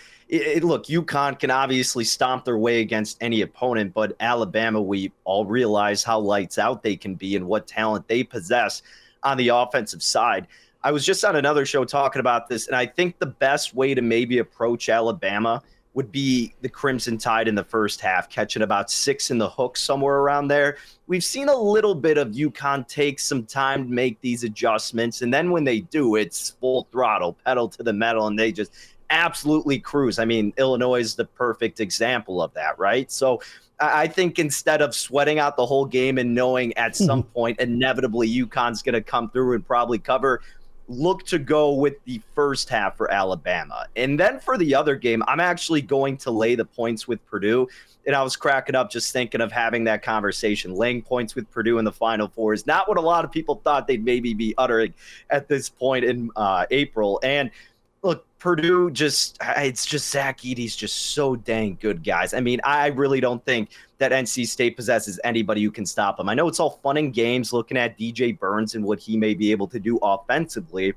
look, UConn can obviously stomp their way against any opponent, but Alabama, we all realize how lights out they can be and what talent they possess on the offensive side. I was just on another show talking about this, and I think the best way to maybe approach Alabama would be the Crimson Tide in the first half, catching about 6 in the hook, somewhere around there. We've seen a little bit of UConn take some time to make these adjustments, and then when they do, it's full throttle, pedal to the metal, and they just absolutely cruise. I mean, Illinois is the perfect example of that, right? So I think instead of sweating out the whole game and knowing at some point inevitably UConn's going to come through and probably cover, look to go with the first half for Alabama. And then for the other game, I'm actually going to lay the points with Purdue. And I was cracking up just thinking of having that conversation. Laying points with Purdue in the Final Four is not what a lot of people thought they'd maybe be uttering at this point in April. And look, Purdue it's just Zach Edey's just so dang good, guys. I mean, I really don't think that NC State possesses anybody who can stop them. I know it's all fun and games looking at DJ Burns and what he may be able to do offensively.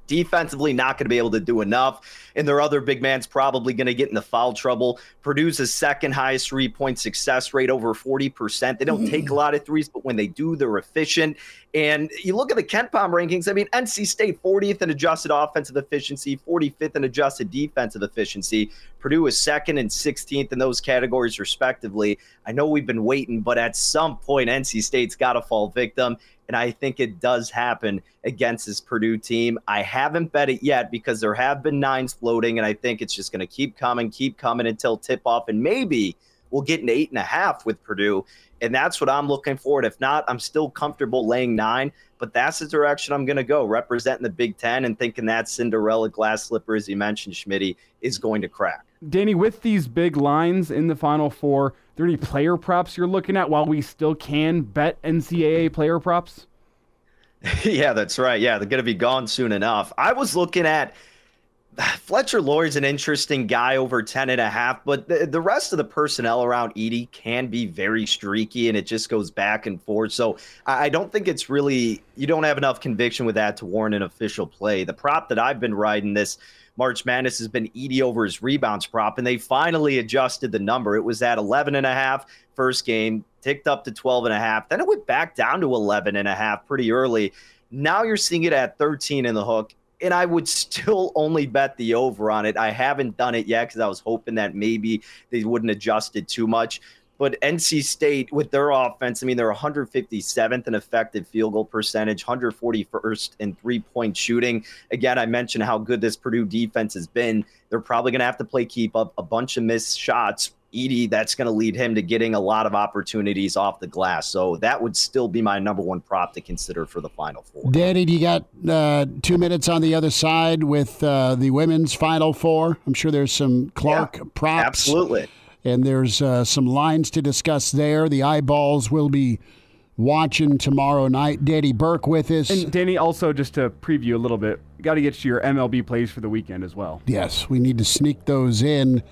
Defensively, not going to be able to do enough. And their other big man's probably going to get into foul trouble. Purdue's the second highest three-point success rate, over 40%. They don't take a lot of threes, but when they do, they're efficient. And you look at the KenPom rankings, I mean, NC State 40th in adjusted offensive efficiency, 45th in adjusted defensive efficiency. Purdue is second and 16th in those categories, respectively. I know we've been waiting, but at some point, NC State's got to fall victim. And I think it does happen against this Purdue team. I haven't bet it yet because there have been 9s floating, and I think it's just going to keep coming until tip-off. And maybe we'll get an 8.5 with Purdue. And that's what I'm looking for. And if not, I'm still comfortable laying 9. But that's the direction I'm going to go, representing the Big Ten and thinking that Cinderella glass slipper, as you mentioned, Schmitty, is going to crack. Danny, with these big lines in the Final Four, are there any player props you're looking at while we still can bet NCAA player props? Yeah, that's right. Yeah, they're going to be gone soon enough. I was looking at Fletcher Loy's an interesting guy over 10.5, but the rest of the personnel around Edey can be very streaky, and it just goes back and forth. So I don't think it's really, you don't have enough conviction with that to warrant an official play. The prop that I've been riding this March Madness has been Edey over his rebounds prop, and they finally adjusted the number. It was at 11.5 first game, ticked up to 12.5. Then it went back down to 11.5 pretty early. Now you're seeing it at 13 in the hook. And I would still only bet the over on it. I haven't done it yet because I was hoping that maybe they wouldn't adjust it too much. But NC State, with their offense, I mean, they're 157th in effective field goal percentage, 141st in three-point shooting. Again, I mentioned how good this Purdue defense has been. They're probably going to have to play keep up, a bunch of missed shots. Edey, that's going to lead him to getting a lot of opportunities off the glass. So that would still be my number one prop to consider for the Final Four. Danny, do you got 2 minutes on the other side with the women's Final Four? I'm sure there's some Clark props. Absolutely. And there's some lines to discuss there. The eyeballs will be watching tomorrow night. Danny Burke with us. And Danny, also just to preview a little bit, got to get you your MLB plays for the weekend as well. Yes, we need to sneak those in.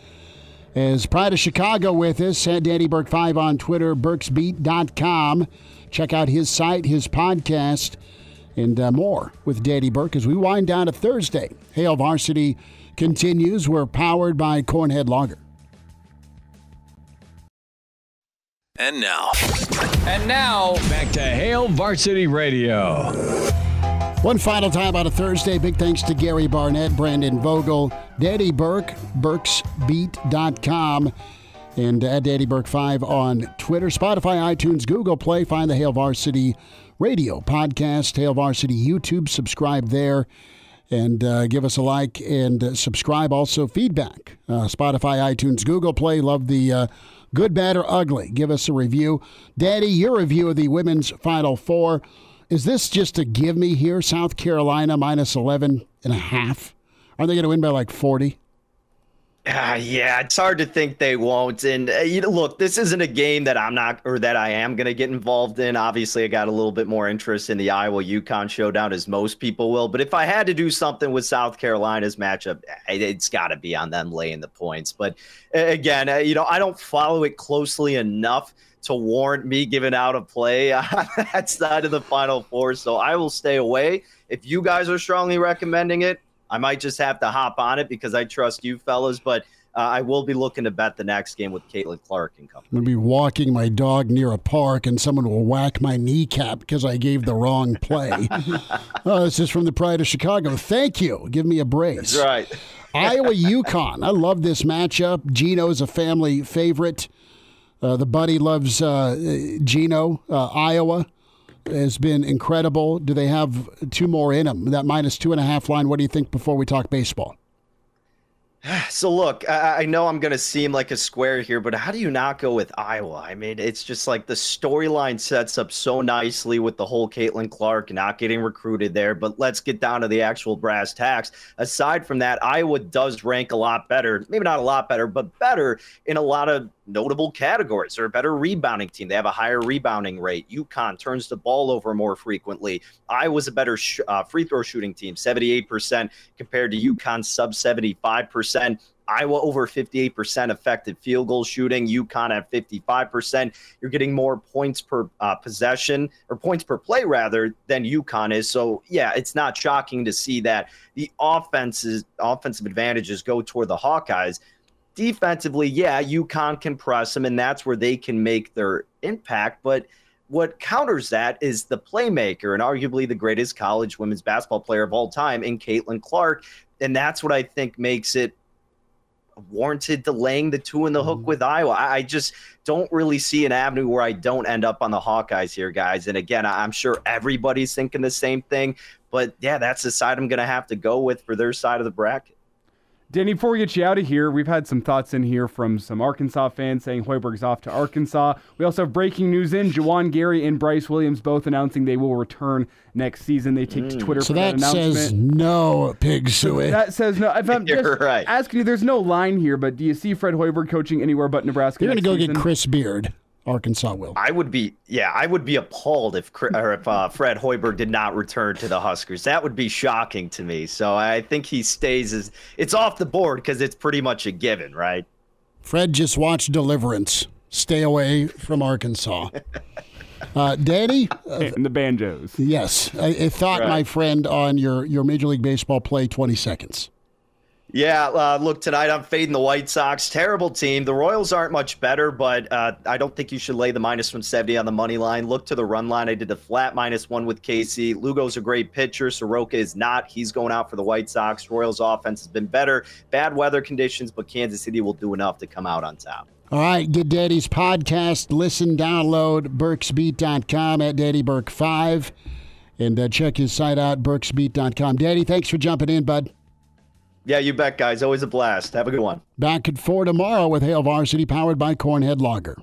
As Pride of Chicago with us, at Danny Burke 5 on Twitter, burksbeat.com. Check out his site, his podcast, and more with Danny Burke as we wind down to Thursday. Hail Varsity continues. We're powered by Cornhead Lager. And now, back to Hail Varsity Radio. One final time on a Thursday. Big thanks to Gary Barnett, Brandon Vogel, Danny Burke, burksbeat.com, and at Danny Burke 5 on Twitter, Spotify, iTunes, Google Play. Find the Hail Varsity Radio podcast, Hail Varsity YouTube. Subscribe there and give us a like and subscribe. Also, feedback. Spotify, iTunes, Google Play. Love the good, bad, or ugly. Give us a review. Daddy, your review of the women's Final Four. Is this just a give me here? South Carolina minus 11.5. Are they going to win by like 40? Yeah, it's hard to think they won't. And look, this isn't a game that I am going to get involved in. Obviously, I got a little bit more interest in the Iowa-UConn showdown, as most people will. But if I had to do something with South Carolina's matchup, it's got to be on them laying the points. But again, I don't follow it closely enough to warrant me giving out a play on that side of the Final Four. So I will stay away. If you guys are strongly recommending it, I might just have to hop on it because I trust you fellas, but I will be looking to bet the next game with Kaelin Clark and company. I'm going to be walking my dog near a park and someone will whack my kneecap because I gave the wrong play. This is from the Pride of Chicago. Thank you. Give me a brace. That's right. Iowa-UConn. I love this matchup. Gino's a family favorite. The buddy loves Gino. Iowa has been incredible. Do they have two more in them? That minus 2.5 line, what do you think before we talk baseball? So look, I know I'm going to seem like a square here, but how do you not go with Iowa? I mean, it's just like the storyline sets up so nicely with the whole Kaelin Clark not getting recruited there. But let's get down to the actual brass tacks. Aside from that, Iowa does rank a lot better. Maybe not a lot better, but better in a lot of notable categories. They're a better rebounding team. They have a higher rebounding rate. UConn turns the ball over more frequently. Iowa's a better free throw shooting team, 78% compared to UConn's sub 75%. Iowa over 58% effective field goal shooting. UConn at 55%. You're getting more points per possession, or points per play rather, than UConn is. So yeah, it's not shocking to see that the offensive advantages go toward the Hawkeyes. Defensively, yeah, UConn can press them, and that's where they can make their impact. But what counters that is the playmaker and arguably the greatest college women's basketball player of all time in Kaelin Clark. And that's what I think makes it warranted delaying the 2 in the hook with Iowa. I just don't really see an avenue where I don't end up on the Hawkeyes here, guys. And again, I'm sure everybody's thinking the same thing. But yeah, that's the side I'm going to have to go with for their side of the bracket. Danny, before we get you out of here, we've had some thoughts in here from some Arkansas fans saying Hoiberg's off to Arkansas. We also have breaking news in. Juwan Gary and Bryce Williams both announcing they will return next season. They take to Twitter for that announcement. So that says no, Pig Suey. That says no. If I'm just right. asking you, there's no line here, but do you see Fred Hoiberg coaching anywhere but Nebraska? You're going to go season? get Chris Beard Arkansas will. I would be appalled if Fred Hoiberg did not return to the Huskers. That would be shocking to me. So I think he stays it's off the board because it's pretty much a given, right? Fred just watched Deliverance. Stay away from Arkansas. Danny? And the banjos. Yes. A thought, my friend, on your Major League Baseball play, 20 seconds. Yeah, look, tonight I'm fading the White Sox. Terrible team. The Royals aren't much better, but I don't think you should lay the -170 on the money line. Look to the run line. I did the flat -1 with KC. Lugo's a great pitcher. Soroka is not. He's going out for the White Sox. Royals offense has been better. Bad weather conditions, but Kansas City will do enough to come out on top. All right, get Daddy's podcast. Listen, download burksbeat.com at DaddyBurke5. And check his site out, burksbeat.com. Daddy, thanks for jumping in, bud. Yeah, you bet, guys. Always a blast. Have a good one. Back at 4 tomorrow with Hail Varsity, powered by Cornhead Lager.